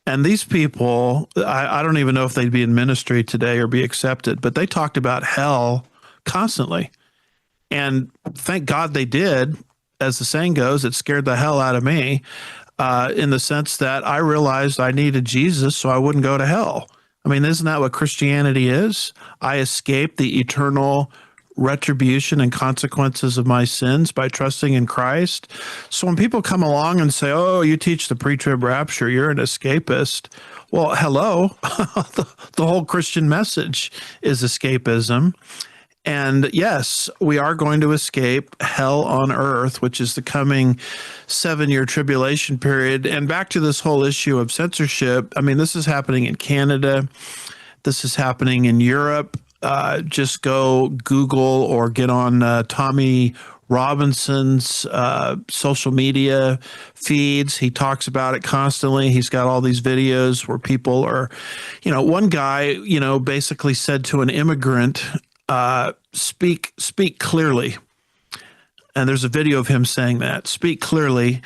And these people, I don't even know if they'd be in ministry today or be accepted, but they talked about hell constantly. And thank God they did. As the saying goes, it scared the hell out of me in the sense that I realized I needed Jesus so I wouldn't go to hell. I mean, isn't that what Christianity is? I escaped the eternal retribution and consequences of my sins by trusting in Christ. So when people come along and say, oh, you teach the pre-trib rapture, you're an escapist. Well, hello, the whole Christian message is escapism. And yes, we are going to escape hell on earth, which is the coming 7-year tribulation period. And back to this whole issue of censorship. I mean, this is happening in Canada. This is happening in Europe. Just go Google or get on Tommy Robinson's social media feeds. He talks about it constantly. He's got all these videos where people are, one guy, basically said to an immigrant, speak clearly. And there's a video of him saying that, speak clearly.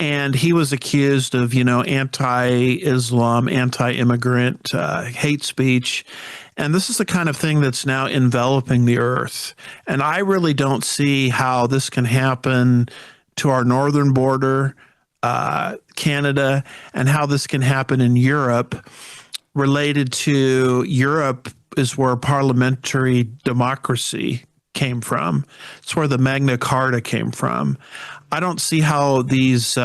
And he was accused of, anti-Islam, anti-immigrant, hate speech. And this is the kind of thing that's now enveloping the earth. And I really don't see how this can happen to our northern border, Canada, and how this can happen in Europe. Related to Europe is where parliamentary democracy came from. It's where the Magna Carta came from. I don't see how these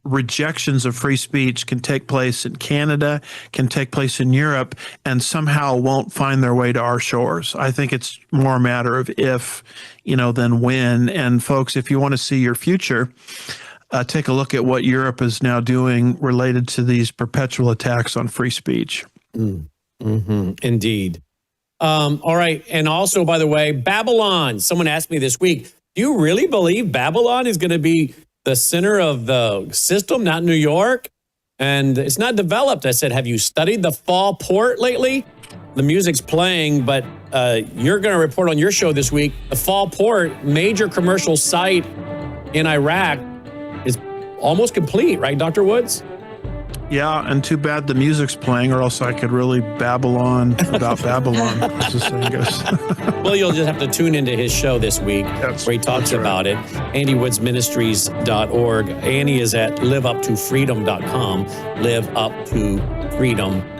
rejections of free speech can take place in Canada, can take place in Europe, and somehow won't find their way to our shores. I think it's more a matter of if, than when. And folks, if you want to see your future, take a look at what Europe is now doing related to these perpetual attacks on free speech. Mm-hmm. Indeed. All right. And also, by the way, Babylon. Someone asked me this week, do you really believe Babylon is going to be the center of the system, not New York? And it's not developed. I said, have you studied the fall port lately? The music's playing, but you're going to report on your show this week. The fall port, major commercial site in Iraq, is almost complete, right, Dr. Woods? Yeah, and too bad the music's playing, or else I could really babble on about Babylon, as the saying goes. Well, you'll just have to tune into his show this week where he talks about it. AndiWoodsMinistries.org. Anni is at liveuptofreedom.com. Liveuptofreedom.com.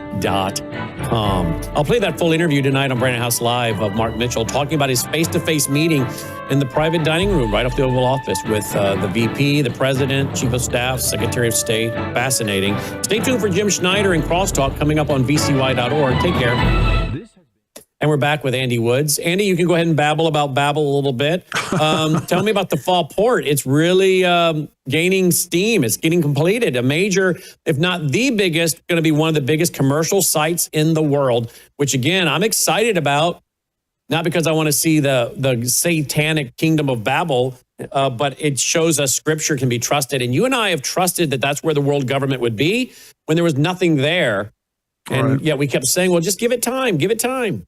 I'll play that full interview tonight on Brandon House Live of Mark Mitchell talking about his face-to-face meeting in the private dining room right off the Oval Office with the VP, the President, Chief of Staff, Secretary of State. Fascinating. Stay tuned for Jim Schneider and Crosstalk coming up on vcy.org. Take care. And we're back with Andy Woods. Andy, you can go ahead and babble about Babel a little bit. Tell me about the fall port. It's really gaining steam. It's getting completed. A major, if not the biggest, going to be one of the biggest commercial sites in the world, which again, I'm excited about. Not because I want to see the satanic kingdom of Babel, but it shows us Scripture can be trusted. And you and I have trusted that that's where the world government would be when there was nothing there. And yet we kept saying, well, just give it time, give it time.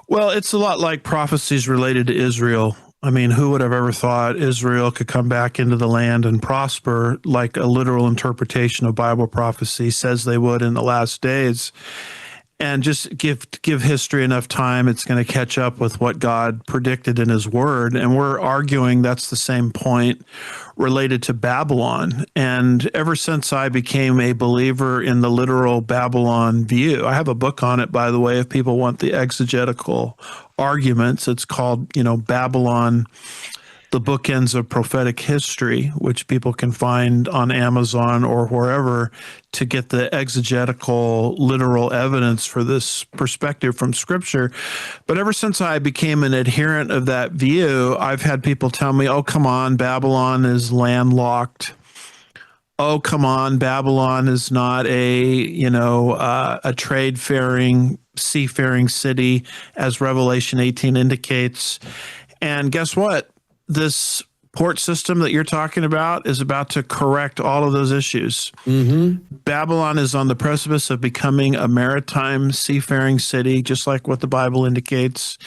Well, it's a lot like prophecies related to Israel. I mean, who would have ever thought Israel could come back into the land and prosper like a literal interpretation of Bible prophecy says they would in the last days? And just give history enough time, it's going to catch up with what God predicted in his word. And we're arguing that's the same point related to Babylon. And ever since I became a believer in the literal Babylon view, I have a book on it, by the way, if people want the exegetical arguments. It's called, Babylon, The Bookends of Prophetic History, which people can find on Amazon or wherever to get the exegetical, literal evidence for this perspective from Scripture. But ever since I became an adherent of that view, I've had people tell me, oh, come on, Babylon is landlocked. Oh, come on, Babylon is not a trade-faring, seafaring city, as Revelation 18 indicates. And guess what? This port system that you're talking about is about to correct all of those issues. Mm-hmm. Babylon is on the precipice of becoming a maritime seafaring city, just like what the Bible indicates.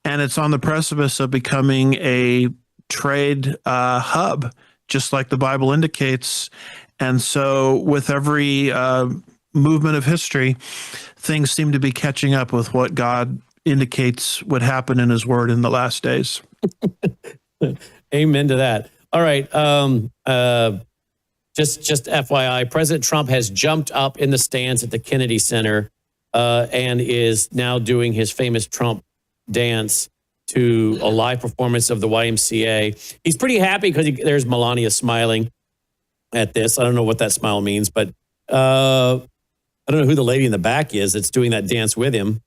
And it's on the precipice of becoming a trade hub, just like the Bible indicates. And so with every movement of history, things seem to be catching up with what God indicates what happened in his word in the last days. Amen to that. All right. Just FYI, President Trump has jumped up in the stands at the Kennedy Center and is now doing his famous Trump dance to a live performance of the YMCA. He's pretty happy because there's Melania smiling at this. I don't know what that smile means, but I don't know who the lady in the back is that's doing that dance with him.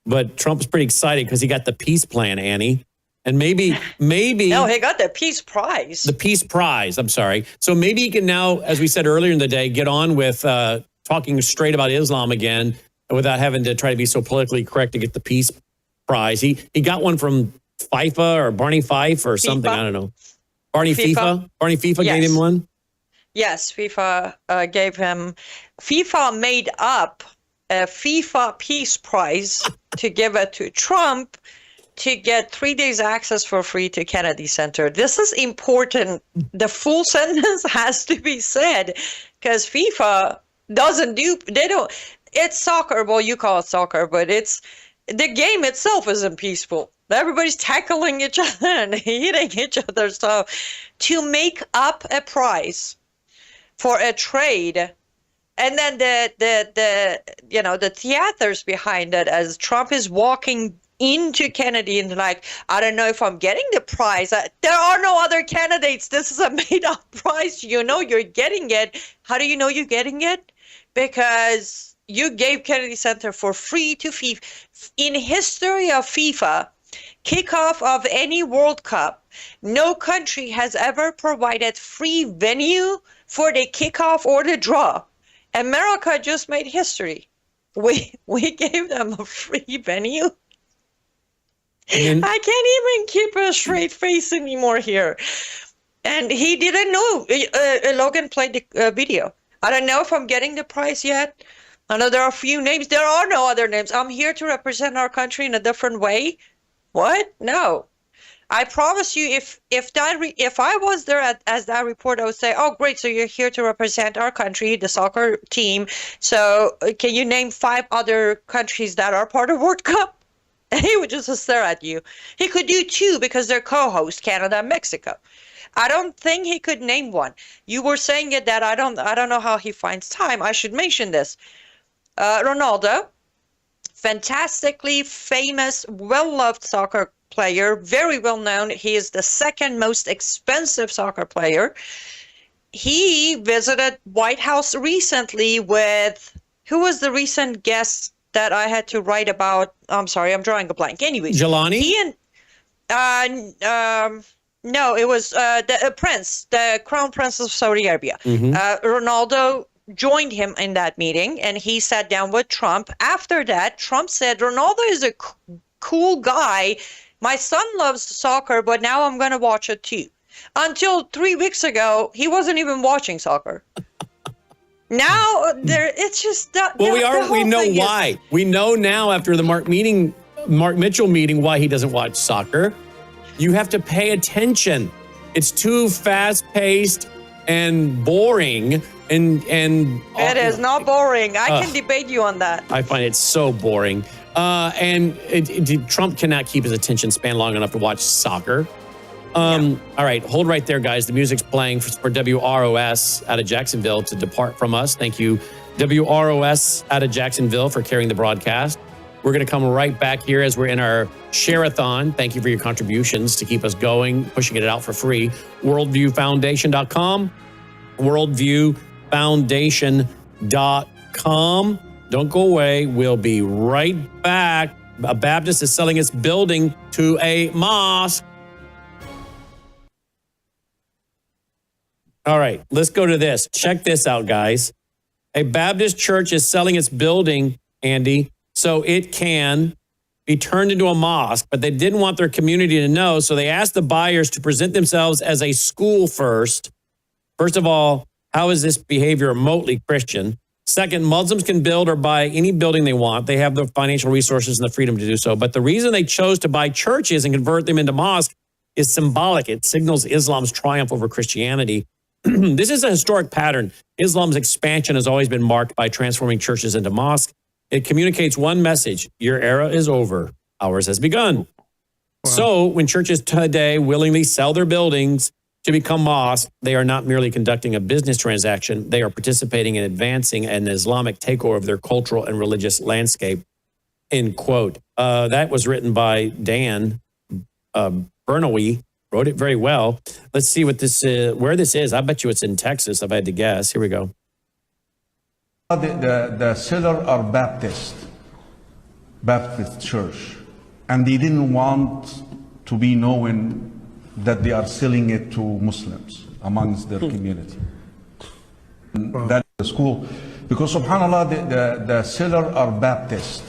But Trump's pretty excited because he got the peace plan, Annie. And maybe. No, he got the peace prize. The peace prize, I'm sorry. So maybe he can now, as we said earlier in the day, get on with talking straight about Islam again without having to try to be so politically correct to get the peace prize. He got one from FIFA or Barney Fife or something. I don't know. Barney FIFA? Barney FIFA Yes. gave him one? Yes, FIFA gave him. FIFA made up a FIFA Peace Prize to give it to Trump to get 3 days access for free to Kennedy Center. This is important. The full sentence has to be said because FIFA it's soccer. Well, you call it soccer, but the game itself isn't peaceful. Everybody's tackling each other and hitting each other. So to make up a prize for a trade, and then the theaters behind it as Trump is walking into Kennedy and like, I don't know if I'm getting the prize. There are no other candidates. This is a made-up prize. You know you're getting it. How do you know you're getting it? Because you gave Kennedy Center for free to FIFA. In history of FIFA, kickoff of any World Cup, no country has ever provided free venue for the kickoff or the draw. America just made history. We gave them a free venue. I can't even keep a straight face anymore here. And he didn't know. Logan played the video. I don't know if I'm getting the prize yet. I know there are a few names. There are no other names. I'm here to represent our country in a different way. What? No. I promise you, if I was there as that report, I would say, oh, great, so you're here to represent our country, the soccer team. So can you name 5 other countries that are part of World Cup? And he would just stare at you. He could do 2 because they're co-hosts, Canada and Mexico. I don't think he could name one. You were saying it that I don't know how he finds time. I should mention this. Ronaldo, fantastically famous, well-loved soccer player, very well known. He is the second most expensive soccer player. He visited White House recently with, who was the recent guest that I had to write about? I'm sorry, I'm drawing a blank. Anyways, Jelani? He and no, it was the prince, the crown prince of Saudi Arabia. Ronaldo joined him in that meeting, and he sat down with Trump. After that, Trump said, Ronaldo is a cool guy. My son loves soccer, but now I'm going to watch it too. Until 3 weeks ago, he wasn't even watching soccer. Now it's just that. Well, we know why. We know now after the Mark Mitchell meeting why he doesn't watch soccer. You have to pay attention. It's too fast-paced and boring. And it is not boring. I can debate you on that. I find it so boring. Trump cannot keep his attention span long enough to watch soccer. All right, hold right there, guys. The music's playing for WROS out of Jacksonville to depart from us. Thank you, WROS out of Jacksonville, for carrying the broadcast. We're going to come right back here as we're in our share-a-thon. Thank you for your contributions to keep us going, pushing it out for free. WorldviewFoundation.com. WorldviewFoundation.com. Don't go away. We'll be right back. A Baptist is selling its building to a mosque. All right, let's go to this. Check this out, guys. A Baptist church is selling its building, Andy, so it can be turned into a mosque, but they didn't want their community to know, so they asked the buyers to present themselves as a school first. First of all, how is this behavior remotely Christian? Second, Muslims can build or buy any building they want. They have the financial resources and the freedom to do so. But the reason they chose to buy churches and convert them into mosques is symbolic. It signals Islam's triumph over Christianity. This is a historic pattern. Islam's expansion has always been marked by transforming churches into mosques. It communicates one message: your era is over, ours has begun. Wow. So when churches today willingly sell their buildings to become mosques, they are not merely conducting a business transaction. They are participating in advancing an Islamic takeover of their cultural and religious landscape. End quote. That was written by Dan Bernoulli. Wrote it very well. Let's see what this where this is. I bet you it's in Texas, if I had to guess. Here we go. The seller are Baptist church, and they didn't want to be known that they are selling it to Muslims amongst their community. That is the school, because subhanAllah, the seller are Baptist.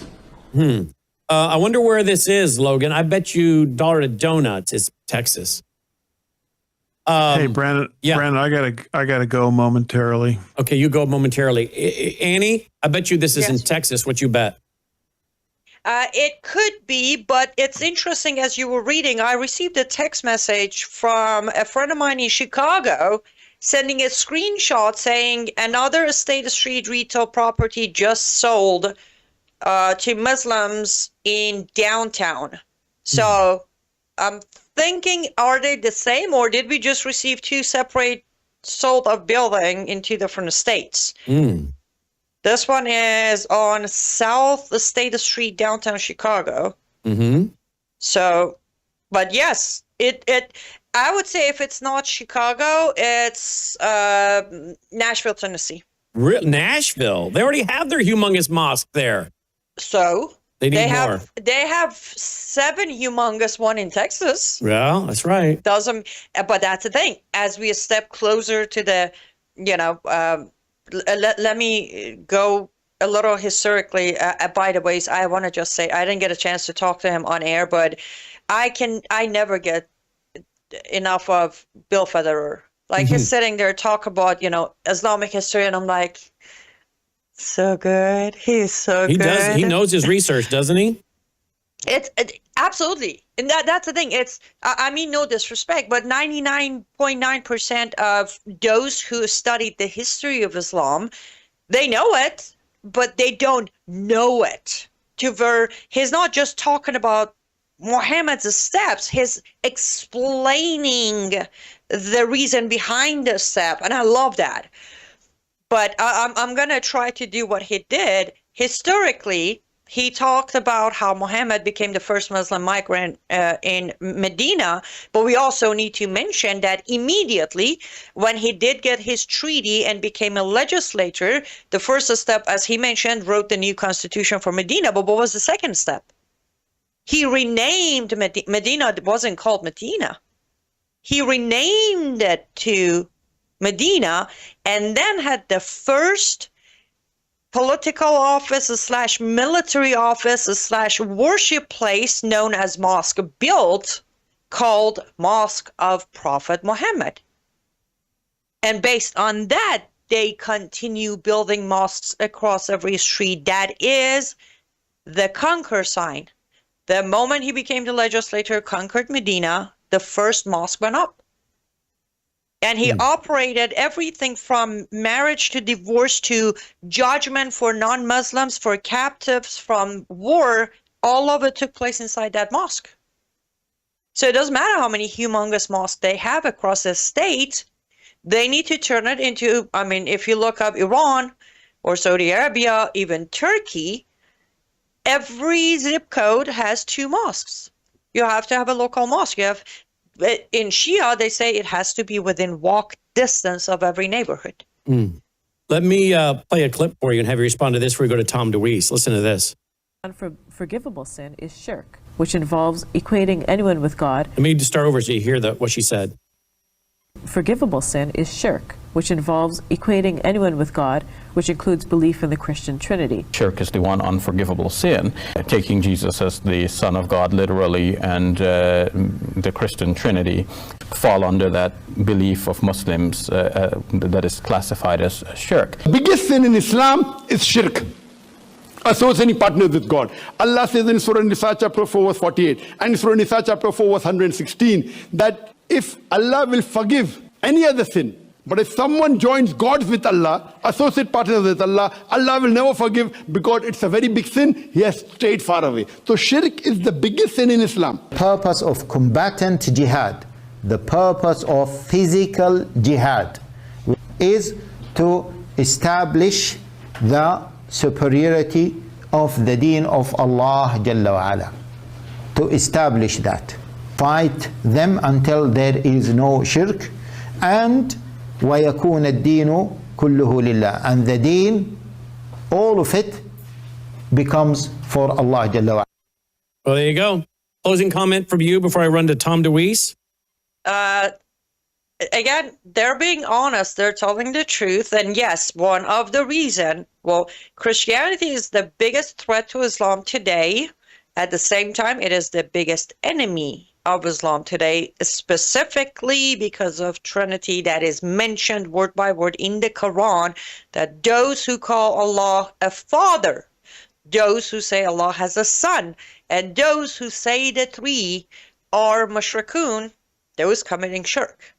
I wonder where this is, Logan. I bet you $1 to donuts is Texas. Hey, Brandon. Yeah. Brandon, I gotta go momentarily. Okay, you go momentarily. Annie, I bet you this is in Texas. What you bet? It could be, but it's interesting. As you were reading, I received a text message from a friend of mine in Chicago sending a screenshot saying another Estate Street retail property just sold to Muslims in downtown. So I'm thinking, are they the same, or did we just receive two separate sold of building in two different estates? This one is on South Estate Street, downtown Chicago. So, but yes, it I would say if it's not Chicago, it's Nashville, Tennessee. Nashville? They already have their humongous mosque there. So they need more. They have 7 humongous one in Texas. Well, that's right. But that's the thing. As we step closer to the, let me go a little historically. By the ways, I want to just say I didn't get a chance to talk to him on air, but I never get enough of Bill Federer. Like he's sitting there talk about Islamic history, and I'm like, so good. He's so good. He knows his research, doesn't he? It's absolutely, and that's the thing. It's I mean, no disrespect, but 99.9% of those who studied the history of Islam, they know it, but they don't know it. He's not just talking about Muhammad's steps. He's explaining the reason behind the step, and I love that. But I'm going to try to do what he did. Historically, he talked about how Muhammad became the first Muslim migrant in Medina, but we also need to mention that immediately when he did get his treaty and became a legislator, the first step, as he mentioned, wrote the new constitution for Medina. But what was the second step? He renamed Medina. It wasn't called Medina. He renamed it to Medina, and then had the first political office / military office / worship place known as mosque built, called Mosque of Prophet Muhammad. And based on that, they continue building mosques across every street. That is the conquer sign. The moment he became the legislator, conquered Medina, the first mosque went up. And he operated everything from marriage to divorce to judgment for non-Muslims, for captives, from war. All of it took place inside that mosque. So it doesn't matter how many humongous mosques they have across the state. They need to turn it into, I mean, if you look up Iran or Saudi Arabia, even Turkey, every zip code has 2 mosques. You have to have a local mosque. You have... In Shia, they say it has to be within walk distance of every neighborhood. Let me play a clip for you and have you respond to this before we go to Tom Deweese. Listen to this. Unforgivable sin is shirk, which involves equating anyone with God. Let me just start over so you hear what she said. Forgivable sin is shirk, which involves equating anyone with God, which includes belief in the Christian Trinity. Shirk is the one unforgivable sin. Taking Jesus as the Son of God literally and the Christian Trinity fall under that belief of Muslims that is classified as shirk. The biggest sin in Islam is shirk. Associating partners with God. Allah says in Surah Nisa chapter 4 verse 48 and Surah Nisa chapter 4 verse 116 that if Allah will forgive any other sin, But if someone joins gods with Allah, associate partners with Allah, Allah will never forgive because it's a very big sin. He has stayed far away. So shirk is the biggest sin in Islam. Purpose of combatant jihad, the purpose of physical jihad is to establish the superiority of the deen of Allah Jalla wa Ala. To establish that. Fight them until there is no shirk, and وَيَكُونَ الدِّينُ كُلُّهُ لِلَّهِ, and the deen, all of it, becomes for Allah Jalla wa Ala. Well, there you go. Closing comment from you before I run to Tom Deweese. Again, they're being honest. They're telling the truth. And yes, one of the reason, well, Christianity is the biggest threat to Islam today. At the same time, it is the biggest enemy of Islam today, specifically because of Trinity that is mentioned word by word in the Quran, that those who call Allah a father, those who say Allah has a son, and those who say the three are mushrikun, those committing shirk.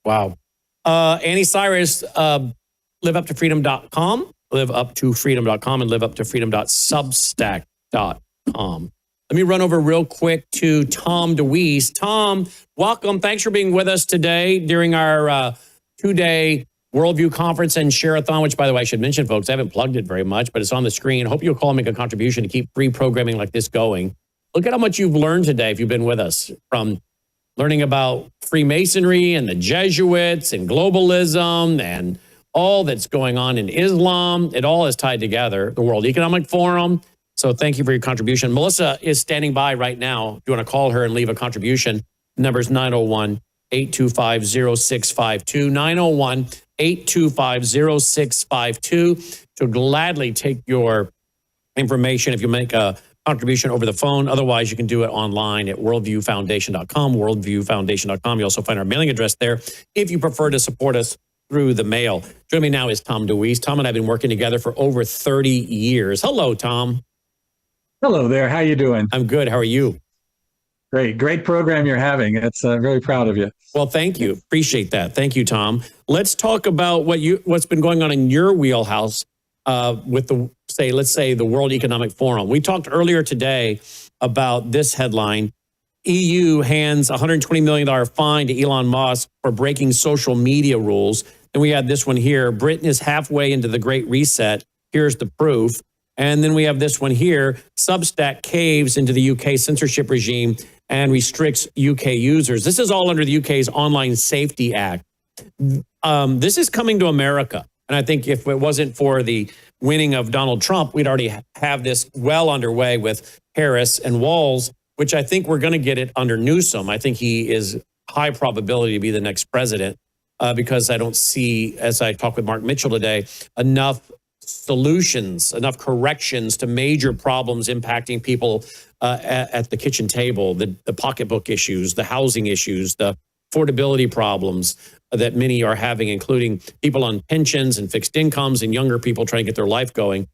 Wow. Anni, Cyrus, liveuptofreedom.com, liveuptofreedom.com, and liveuptofreedom.substack.com. Let me run over real quick to Tom Deweese. Tom, welcome. Thanks for being with us today during our two-day Worldview Conference and Share-a-thon, which, by the way, I should mention, folks, I haven't plugged it very much, but it's on the screen. Hope you'll call and make a contribution to keep free programming like this going. Look at how much you've learned today if you've been with us, from learning about Freemasonry and the Jesuits and globalism and all that's going on in Islam. It all is tied together. The World Economic Forum. So thank you for your contribution. Melissa is standing by right now. If you want to call her and leave a contribution, the number is 901-825-0652. 901-825-0652. She'll gladly take your information if you make a contribution over the phone. Otherwise, you can do it online at worldviewfoundation.com, worldviewfoundation.com. You also find our mailing address there if you prefer to support us through the mail. Joining me now is Tom Deweese. Tom and I have been working together for over 30 years. Hello, Tom. Hello there. How you doing? I'm good. How are you? Great program you're having. It's really proud of you. Well, thank you. Appreciate that. Thank you, Tom. Let's talk about what's been going on in your wheelhouse with let's say the World Economic Forum. We talked earlier today about this headline: EU hands $120 million fine to Elon Musk for breaking social media rules. And we had this one here: Britain is halfway into the Great Reset. Here's the proof. And then we have this one here: Substack caves into the UK censorship regime and restricts UK users. This is all under the UK's Online Safety Act. This is coming to America. And I think if it wasn't for the winning of Donald Trump, we'd already have this well underway with Harris and Walz, which I think we're going to get it under Newsom. I think he is high probability to be the next president because I don't see, as I talked with Mark Mitchell today, enough solutions, enough corrections to major problems impacting people at the kitchen table, the pocketbook issues, the housing issues, the affordability problems that many are having, including people on pensions and fixed incomes and younger people trying to get their life going.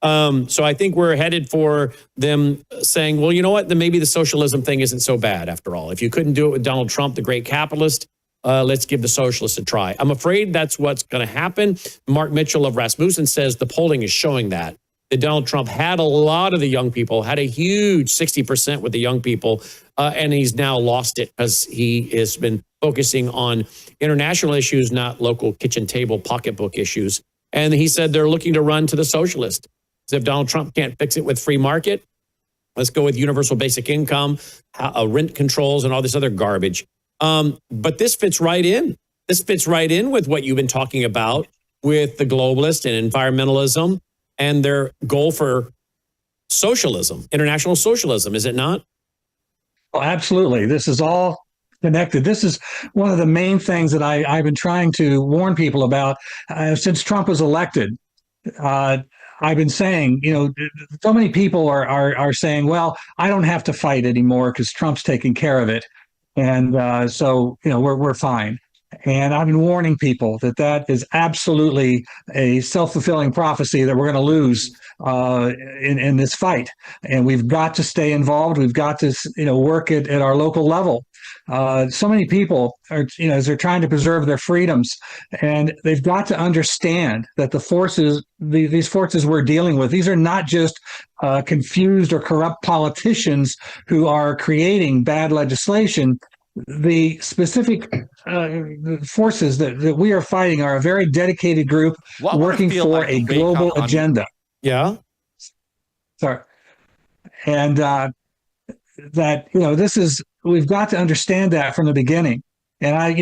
So I think we're headed for them saying, well, you know what, then maybe the socialism thing isn't so bad after all. If you couldn't do it with Donald Trump, the great capitalist, let's give the socialists a try. I'm afraid that's what's going to happen. Mark Mitchell of Rasmussen says the polling is showing that Donald Trump had a lot of the young people, had a huge 60% with the young people, and he's now lost it because he has been focusing on international issues, not local kitchen table pocketbook issues. And he said they're looking to run to the socialist. So if Donald Trump can't fix it with free market, let's go with universal basic income, rent controls, and all this other garbage. But this fits right in. This fits right in with what you've been talking about with the globalists and environmentalism and their goal for socialism, international socialism, is it not? Well, absolutely. This is all connected. This is one of the main things that I've been trying to warn people about since Trump was elected. I've been saying, so many people are saying, well, I don't have to fight anymore because Trump's taking care of it. And so, we're fine. And I've been warning people that is absolutely a self-fulfilling prophecy that we're going to lose in this fight, and we've got to stay involved. We've got to work at our local level. So many people are, as they're trying to preserve their freedoms, and they've got to understand that these forces we're dealing with, these are not just confused or corrupt politicians who are creating bad legislation. The specific forces that we are fighting are a very dedicated group working for a global agenda. Yeah. Sorry. And we've got to understand that from the beginning. And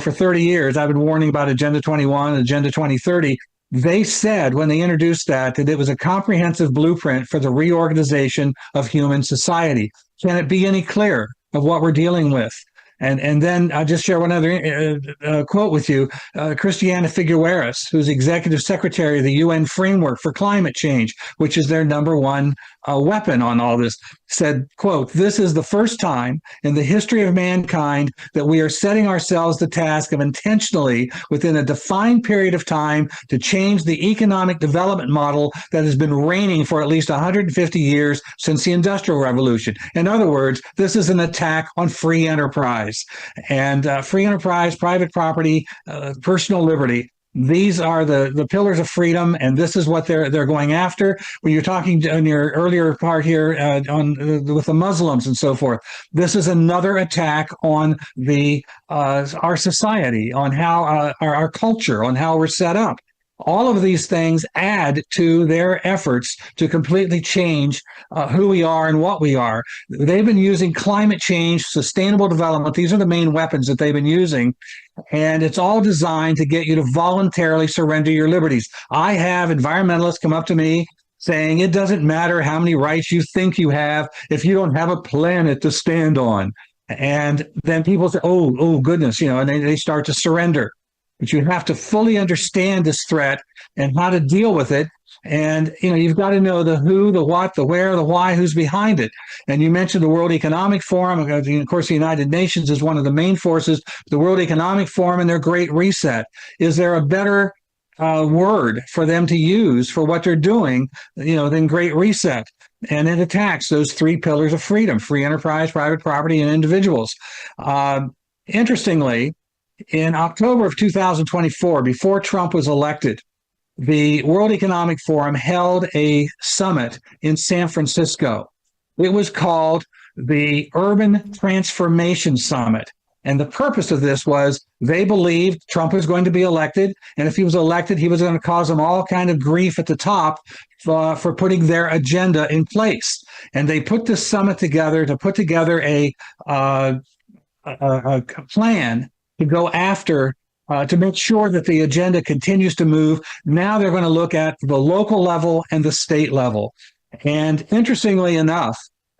for 30 years, I've been warning about Agenda 21, Agenda 2030. They said when they introduced that it was a comprehensive blueprint for the reorganization of human society. Can it be any clearer of what we're dealing with? And then I'll just share one other quote with you. Christiana Figueres, who's executive secretary of the UN Framework for Climate Change, which is their number one weapon on all this, said, quote, "This is the first time in the history of mankind that we are setting ourselves the task of intentionally, within a defined period of time, to change the economic development model that has been reigning for at least 150 years since the Industrial Revolution." In other words, this is an attack on free enterprise. And free enterprise, private property, personal liberty. These are the pillars of freedom, and this is what they're going after. When you're talking in your earlier part here with the Muslims and so forth, this is another attack on our society, on how our culture, on how we're set up. All of these things add to their efforts to completely change who we are and what we are. They've been using climate change, sustainable development. These are the main weapons that they've been using. And it's all designed to get you to voluntarily surrender your liberties. I have environmentalists come up to me saying it doesn't matter how many rights you think you have if you don't have a planet to stand on. And then people say, oh goodness, and they start to surrender. But you have to fully understand this threat and how to deal with it. And, you've got to know the who, the what, the where, the why, who's behind it. And you mentioned the World Economic Forum. Of course, the United Nations is one of the main forces. The World Economic Forum and their Great Reset. Is there a better word for them to use for what they're doing, than Great Reset? And it attacks those three pillars of freedom: free enterprise, private property, and individuals. Interestingly, in October of 2024, before Trump was elected, the World Economic Forum held a summit in San Francisco. It was called the Urban Transformation Summit. And the purpose of this was they believed Trump was going to be elected. And if he was elected, he was going to cause them all kind of grief at the top for putting their agenda in place. And they put this summit together to put together a plan to go after, to make sure that the agenda continues to move. Now they're going to look at the local level and the state level. And interestingly enough,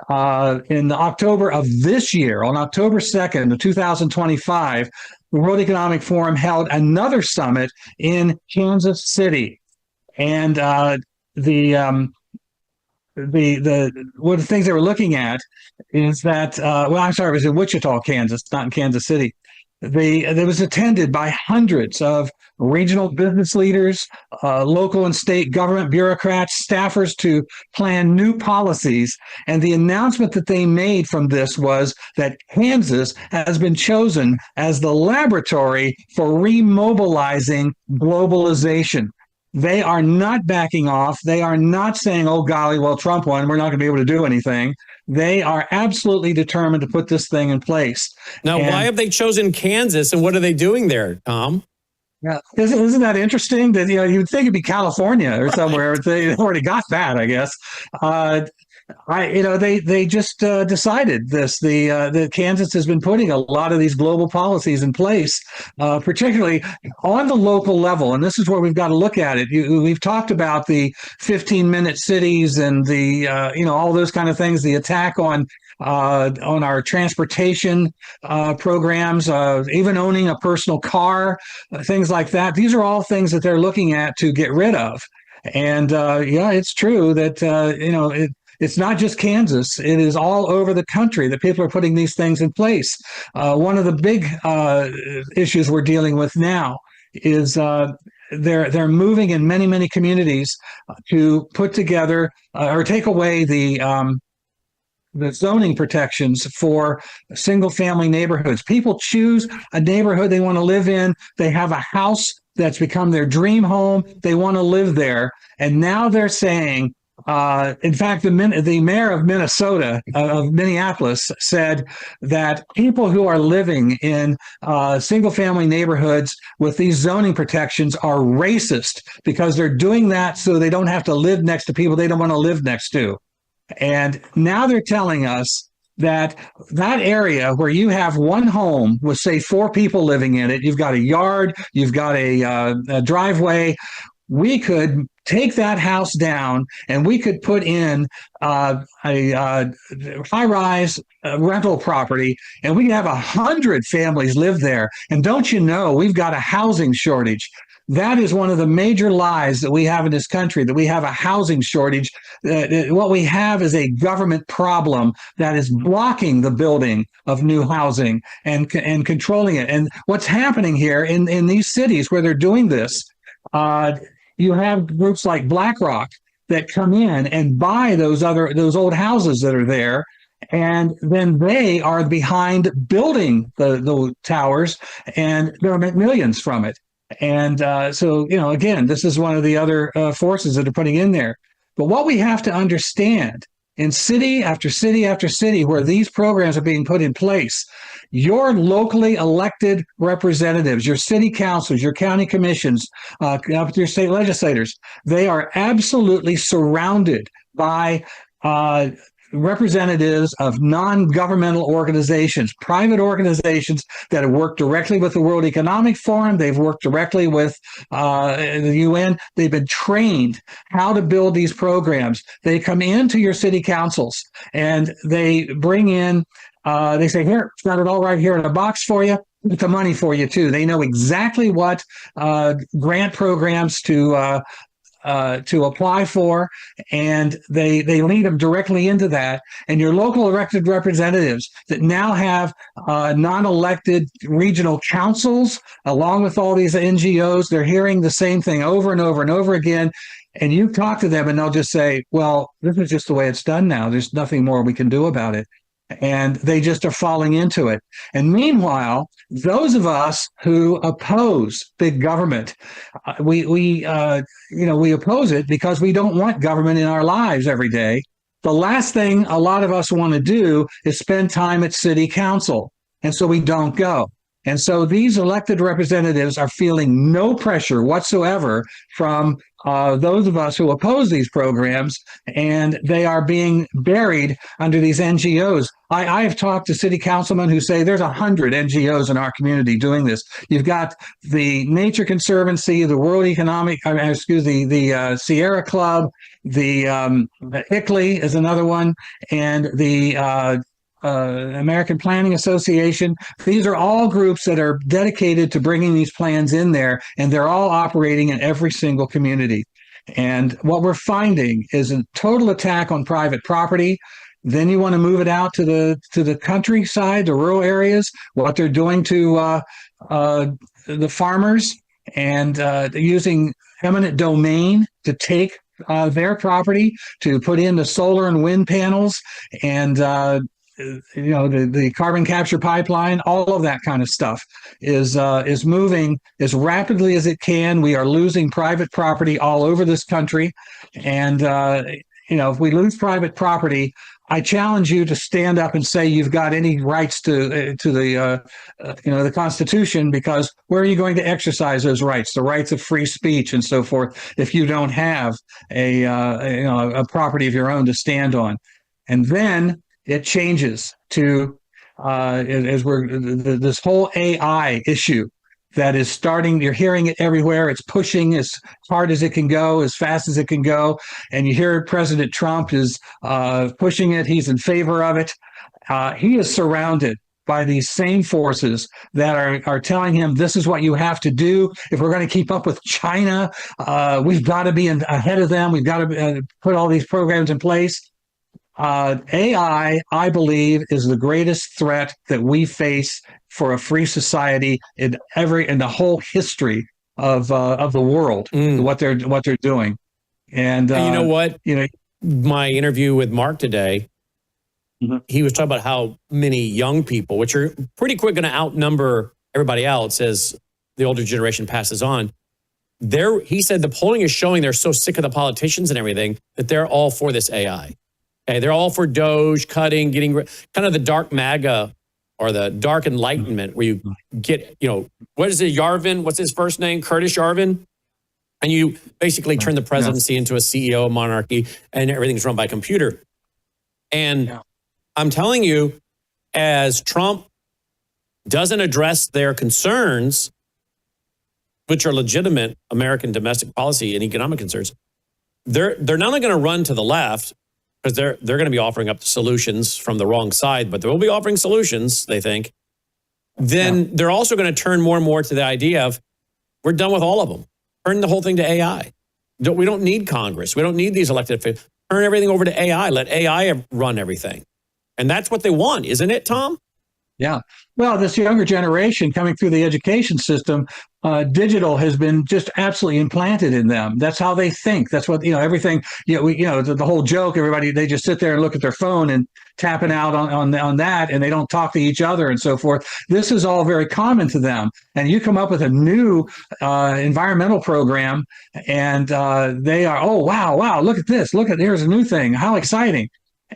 in October of this year, on October 2nd of 2025, the World Economic Forum held another summit in Kansas City. And one of the things they were looking at is that, it was in Wichita, Kansas, not in Kansas City. It was attended by hundreds of regional business leaders, local and state government bureaucrats, staffers to plan new policies. And the announcement that they made from this was that Kansas has been chosen as the laboratory for remobilizing globalization. They are not backing off. They are not saying, oh, golly, well, Trump won, we're not going to be able to do anything. They are absolutely determined to put this thing in place. Now, why have they chosen Kansas, and what are they doing there, Tom? Yeah, isn't that interesting? That you'd think it'd be California or somewhere. They already got that, I guess. They just decided this. The Kansas has been putting a lot of these global policies in place, particularly on the local level. And this is where we've got to look at it. We've talked about the 15-minute cities and the all those kind of things. The attack on our transportation programs, even owning a personal car, things like that. These are all things that they're looking at to get rid of. And it's true that it's not just Kansas. It is all over the country that people are putting these things in place. One of the big issues we're dealing with now is they're moving in many communities to put together or take away the zoning protections for single family neighborhoods. People choose a neighborhood they want to live in. They have a house that's become their dream home. They want to live there. And now they're saying, in fact, the mayor of Minnesota, of Minneapolis, said that people who are living in single family neighborhoods with these zoning protections are racist because they're doing that so they don't have to live next to people they don't want to live next to. And now they're telling us that area where you have one home with, say, 4 people living in it, you've got a yard, you've got a driveway, we could take that house down and we could put in a high-rise rental property, and we could have 100 families live there. And don't you know, we've got a housing shortage. That is one of the major lies that we have in this country, that we have a housing shortage. What we have is a government problem that is blocking the building of new housing and controlling it. And what's happening here in these cities where they're doing this, you have groups like BlackRock that come in and buy those old houses that are there, and then they are behind building the towers, and they'll make millions from it. And so, again, this is one of the other forces that are putting in there. But what we have to understand, in city after city after city where these programs are being put in place, your locally elected representatives, your city councils, your county commissions, up to your state legislators, they are absolutely surrounded by representatives of non-governmental organizations, private organizations that have worked directly with the World Economic Forum. They've worked directly with the UN. They've been trained how to build these programs. They come into your city councils and they bring in, they say, here, it's got it all right here in a box for you. With the money for you too. They know exactly what grant programs to apply for, and they lead them directly into that. And your local elected representatives that now have non-elected regional councils, along with all these NGOs, they're hearing the same thing over and over and over again. And you talk to them and they'll just say, well, this is just the way it's done now. There's nothing more we can do about it. And they just are falling into it. And meanwhile, those of us who oppose big government, we oppose it because we don't want government in our lives every day. The last thing a lot of us want to do is spend time at city council. And so we don't go. And so these elected representatives are feeling no pressure whatsoever from those of us who oppose these programs, and they are being buried under these NGOs. I have talked to city councilmen who say there's 100 NGOs in our community doing this. You've got the Nature Conservancy, the World Economic, the Sierra Club, the ICLEI is another one, and the American Planning Association. These are all groups that are dedicated to bringing these plans in there, and they're all operating in every single community. And what we're finding is a total attack on private property. Then you want to move it out to the countryside, the rural areas, what they're doing to the farmers, and using eminent domain to take their property to put in the solar and wind panels, and the carbon capture pipeline. All of that kind of stuff is moving as rapidly as it can. We are losing private property all over this country, and if we lose private property, I challenge you to stand up and say you've got any rights to the Constitution, because where are you going to exercise those rights, the rights of free speech and so forth, if you don't have a property of your own to stand on? And then it changes to this whole AI issue that is starting. You're hearing it everywhere. It's pushing as hard as it can go, as fast as it can go. And you hear President Trump is pushing it. He's in favor of it. He is surrounded by these same forces that are telling him this is what you have to do. If we're going to keep up with China, we've got to be ahead of them. We've got to put all these programs in place. AI, I believe, is the greatest threat that we face for a free society in the whole history of the world, what they're doing. And you know what? My interview with Mark today, he was talking about how many young people, which are pretty quick going to outnumber everybody else as the older generation passes on. He said the polling is showing they're so sick of the politicians and everything that they're all for this AI. Okay, they're all for Doge, cutting, getting kind of the dark MAGA or the dark enlightenment where you get, what is it, Yarvin? What's his first name? Curtis Yarvin? And you basically turn the presidency into a CEO monarchy and everything's run by computer. And I'm telling you, as Trump doesn't address their concerns, which are legitimate American domestic policy and economic concerns, they're not only going to run to the left because they're going to be offering up solutions from the wrong side, but they will be offering solutions, they think. Then they're also going to turn more and more to the idea of we're done with all of them. Turn the whole thing to AI. We don't need Congress. We don't need these elected officials. Turn everything over to AI. Let AI run everything. And that's what they want, isn't it, Tom? Yeah. Well, this younger generation coming through the education system, digital has been just absolutely implanted in them. That's how they think. That's what, everything, the whole joke, everybody, they just sit there and look at their phone and tapping out on that, and they don't talk to each other and so forth. This is all very common to them. And you come up with a new environmental program and they are, oh, wow, look at this. Here's a new thing. How exciting.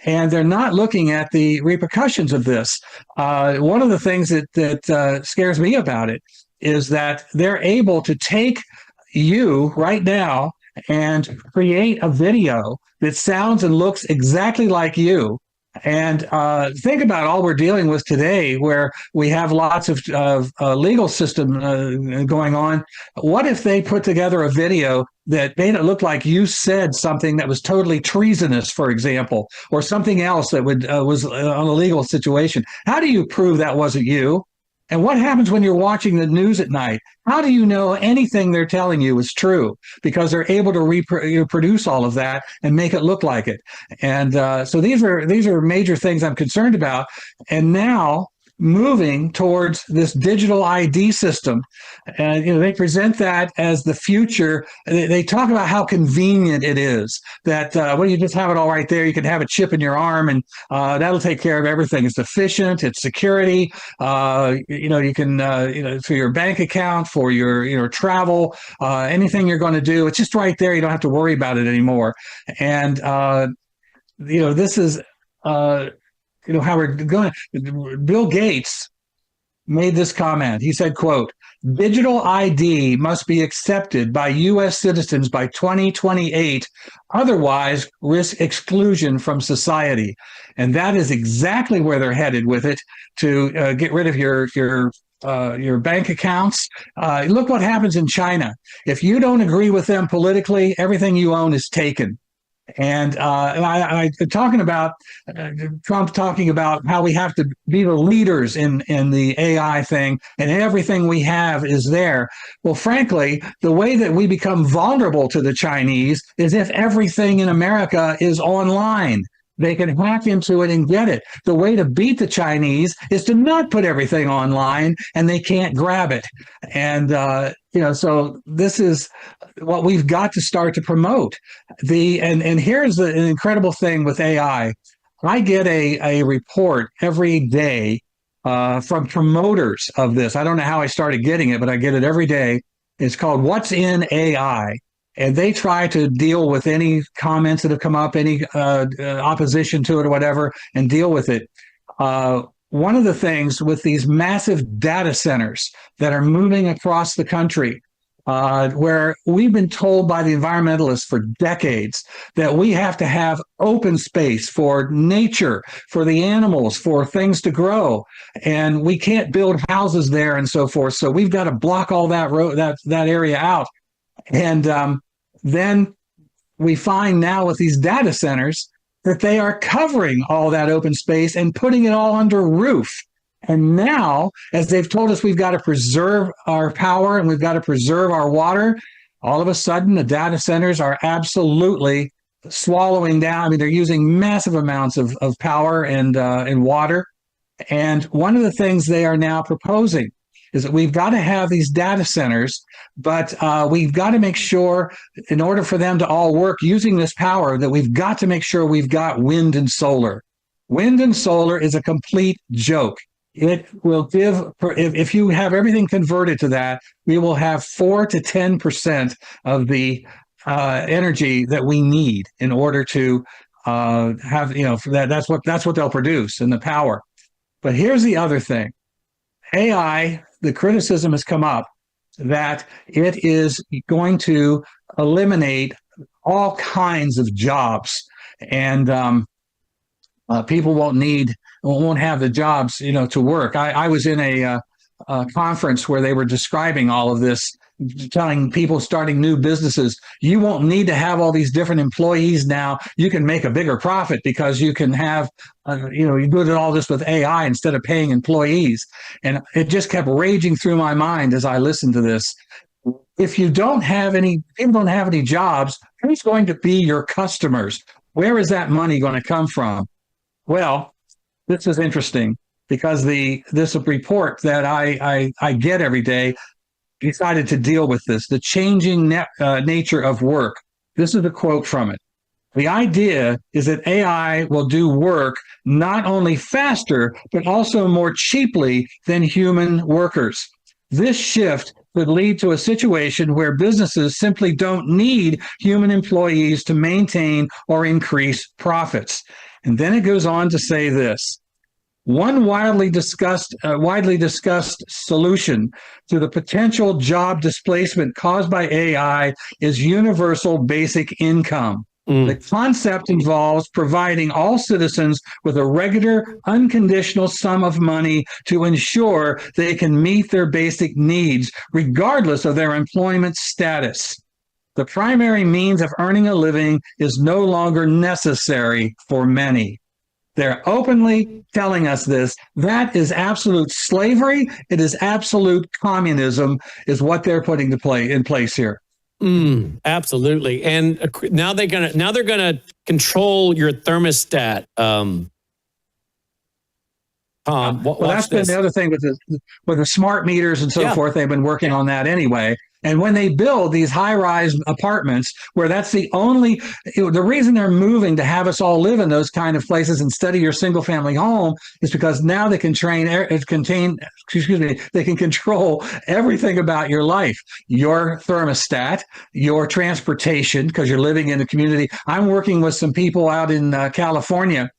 And they're not looking at the repercussions of this. One of the things that scares me about it is that they're able to take you right now and create a video that sounds and looks exactly like you. And think about all we're dealing with today, where we have lots of legal system going on. What if they put together a video that made it look like you said something that was totally treasonous, for example, or something else that was on a legal situation? How do you prove that wasn't you? And what happens when you're watching the news at night? How do you know anything they're telling you is true? Because they're able to reproduce all of that and make it look like it. And so these are major things I'm concerned about. And now moving towards this digital ID system, and they present that as the future. They talk about how convenient it is. That you just have it all right there. You can have a chip in your arm, and that'll take care of everything. It's efficient. It's security. You can for your bank account, for your travel, anything you're going to do. It's just right there. You don't have to worry about it anymore. And this is. How we're going. Bill Gates made this comment. He said, quote, "Digital ID must be accepted by U.S. citizens by 2028, otherwise risk exclusion from society." And that is exactly where they're headed with it, to get rid of your bank accounts. Look what happens in China. If you don't agree with them politically, everything you own is taken. And I talking about Trump talking about how we have to be the leaders in the AI thing, and everything we have is there. Well, frankly, the way that we become vulnerable to the Chinese is if everything in America is online. They can hack into it and get it. The way to beat the Chinese is to not put everything online, and they can't grab it. And so this is what we've got to start to promote. And here's an incredible thing with AI. I get a report every day from promoters of this. I don't know how I started getting it, but I get it every day. It's called "What's in AI?" And they try to deal with any comments that have come up, any opposition to it or whatever, and deal with it. One of the things with these massive data centers that are moving across the country, where we've been told by the environmentalists for decades that we have to have open space for nature, for the animals, for things to grow, and we can't build houses there and so forth. So we've got to block all that area out. And then we find now with these data centers that they are covering all that open space and putting it all under roof. And now, as they've told us, we've got to preserve our power and we've got to preserve our water. All of a sudden, the data centers are absolutely swallowing down. I mean, they're using massive amounts of power and water. And one of the things they are now proposing is that we've got to have these data centers, but we've got to make sure, in order for them to all work using this power, that we've got to make sure we've got wind and solar. Wind and solar is a complete joke. It will give, if you have everything converted to that, we will have 4 to 10% of the energy that we need in order to have, that's what they'll produce, and the power. But here's the other thing. AI, the criticism has come up that it is going to eliminate all kinds of jobs, and people won't have the jobs, to work. I was in a conference where they were describing all of this, telling people starting new businesses, you won't need to have all these different employees now. You can make a bigger profit because you can have, you do all this with AI instead of paying employees. And it just kept raging through my mind as I listened to this. If you don't have any jobs, who's going to be your customers? Where is that money going to come from? Well, this is interesting because this report that I get every day decided to deal with this, the changing nature of work. This is a quote from it. The idea is that AI will do work not only faster, but also more cheaply than human workers. This shift could lead to a situation where businesses simply don't need human employees to maintain or increase profits. And then it goes on to say this. One widely discussed solution to the potential job displacement caused by AI is universal basic income. The concept involves providing all citizens with a regular, unconditional sum of money to ensure they can meet their basic needs, regardless of their employment status. The primary means of earning a living is no longer necessary for many. They're openly telling us this. That is absolute slavery. It is absolute communism, is what they're putting in place here. Absolutely. And now they're gonna control your thermostat. Tom, well, that's been the other thing with the smart meters and so forth. They've been working on that anyway. And when they build these high-rise apartments, where that's the reason they're moving to have us all live in those kind of places instead of your single-family home is because now they can they can control everything about your life, your thermostat, your transportation, because you're living in a community. I'm working with some people out in California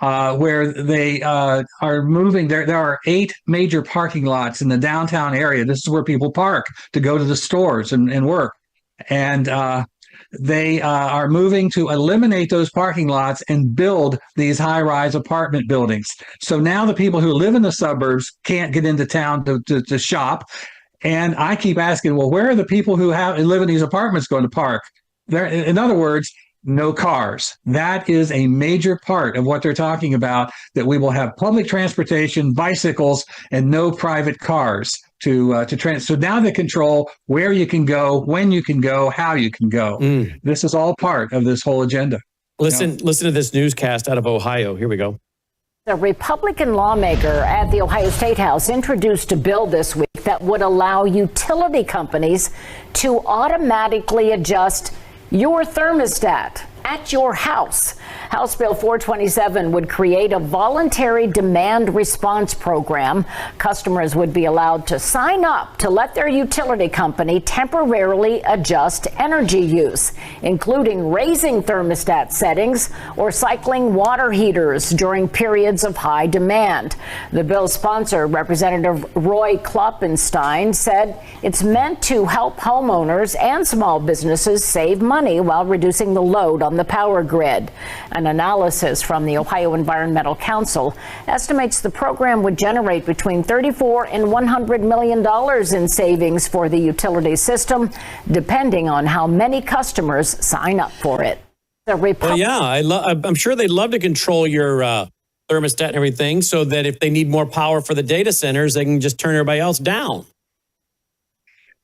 where they are moving. There are 8 major parking lots in the downtown area. This is where people park to go to the stores and work. And they are moving to eliminate those parking lots and build these high-rise apartment buildings. So now the people who live in the suburbs can't get into town to shop. And I keep asking, well, where are the people who live in these apartments going to park? In other words, no cars. That is a major part of what they're talking about, that we will have public transportation, bicycles, and no private cars to So now they control where you can go, when you can go, how you can go. This is all part of this whole agenda. Listen to this newscast out of Ohio. Here we go. A Republican lawmaker at the Ohio State House introduced a bill this week that would allow utility companies to automatically adjust your thermostat at your house. House Bill 427 would create a voluntary demand response program. Customers would be allowed to sign up to let their utility company temporarily adjust energy use, including raising thermostat settings or cycling water heaters during periods of high demand. The bill's sponsor, Representative Roy Kloppenstein, said it's meant to help homeowners and small businesses save money while reducing the load on the power grid. An analysis from the Ohio Environmental Council estimates the program would generate between $34 and $100 million in savings for the utility system, depending on how many customers sign up for it. I'm sure they'd love to control your thermostat and everything, so that if they need more power for the data centers, they can just turn everybody else down.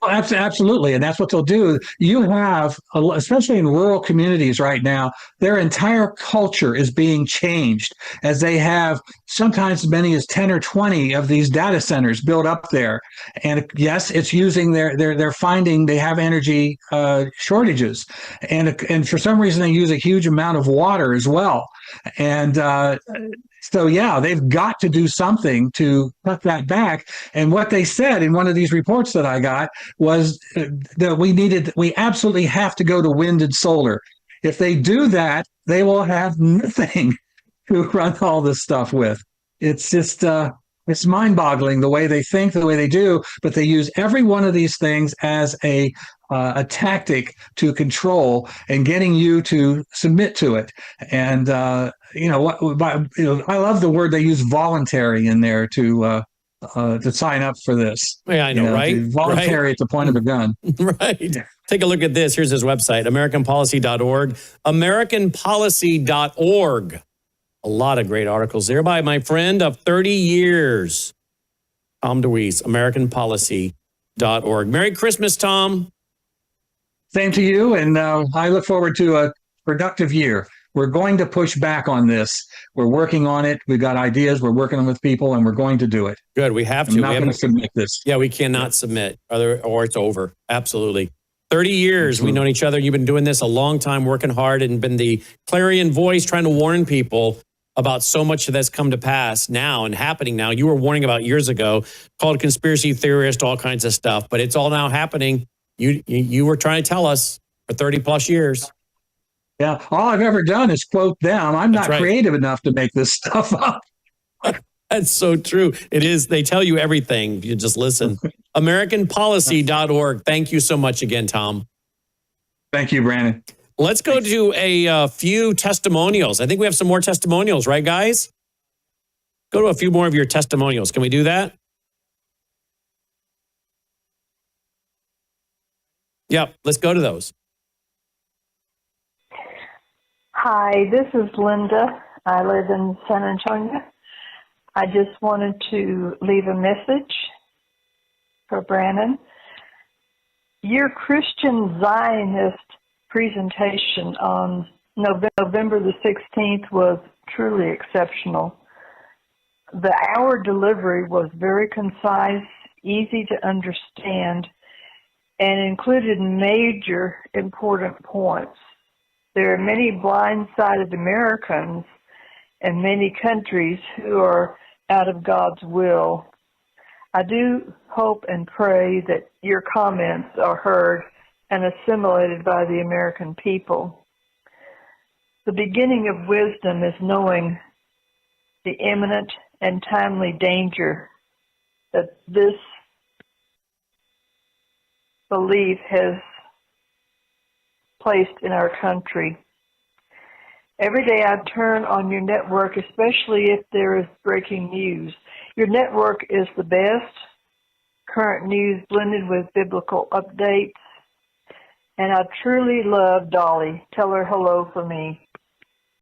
Oh, absolutely, and that's what they'll do. You have, especially in rural communities right now, their entire culture is being changed as they have sometimes as many as 10 or 20 of these data centers built up there. And yes, it's using they're finding they have energy shortages, and for some reason they use a huge amount of water as well. And so, yeah, they've got to do something to cut that back. And what they said in one of these reports that I got was that we absolutely have to go to wind and solar. If they do that, they will have nothing to run all this stuff with. It's just, it's mind-boggling the way they think, the way they do, but they use every one of these things as a tactic to control and getting you to submit to it. And I love the word they use, voluntary, in there to sign up for this. Yeah, I know, right? Voluntary right. at the point of a gun. Right. Yeah. Take a look at this. Here's his website, AmericanPolicy.org. AmericanPolicy.org. A lot of great articles there by my friend of 30 years, Tom Deweese, AmericanPolicy.org. Merry Christmas, Tom. Same to you, and I look forward to a productive year. We're going to push back on this. We're working on it. We've got ideas. We're working with people, and we're going to do it. Good. We have to. I'm not going to submit this. Yeah, we cannot submit, or it's over. Absolutely. 30 years we've known each other. You've been doing this a long time, working hard, and been the clarion voice trying to warn people about so much that's come to pass now and happening now. You were warning about years ago, called conspiracy theorist, all kinds of stuff, but it's all now happening. You were trying to tell us for 30 plus years. Yeah, all I've ever done is quote them. I'm not creative enough to make this stuff up. That's so true. It is. They tell you everything. You just listen. AmericanPolicy.org. Thank you so much again, Tom. Thank you, Brandon. Let's go to a few testimonials. I think we have some more testimonials, right, guys? Go to a few more of your testimonials. Can we do that? Yep, let's go to those. Hi, this is Linda. I live in San Antonio. I just wanted to leave a message for Brandon. Your Christian Zionist presentation on November the 16th was truly exceptional. The hour delivery was very concise, easy to understand, and included major important points. There are many blindsided Americans and many countries who are out of God's will. I do hope and pray that your comments are heard and assimilated by the American people. The beginning of wisdom is knowing the imminent and timely danger that this belief has placed in our country. Every day I turn on your network, especially if there is breaking news. Your network is the best, current news blended with biblical updates. And I truly love Dolly. Tell her hello for me.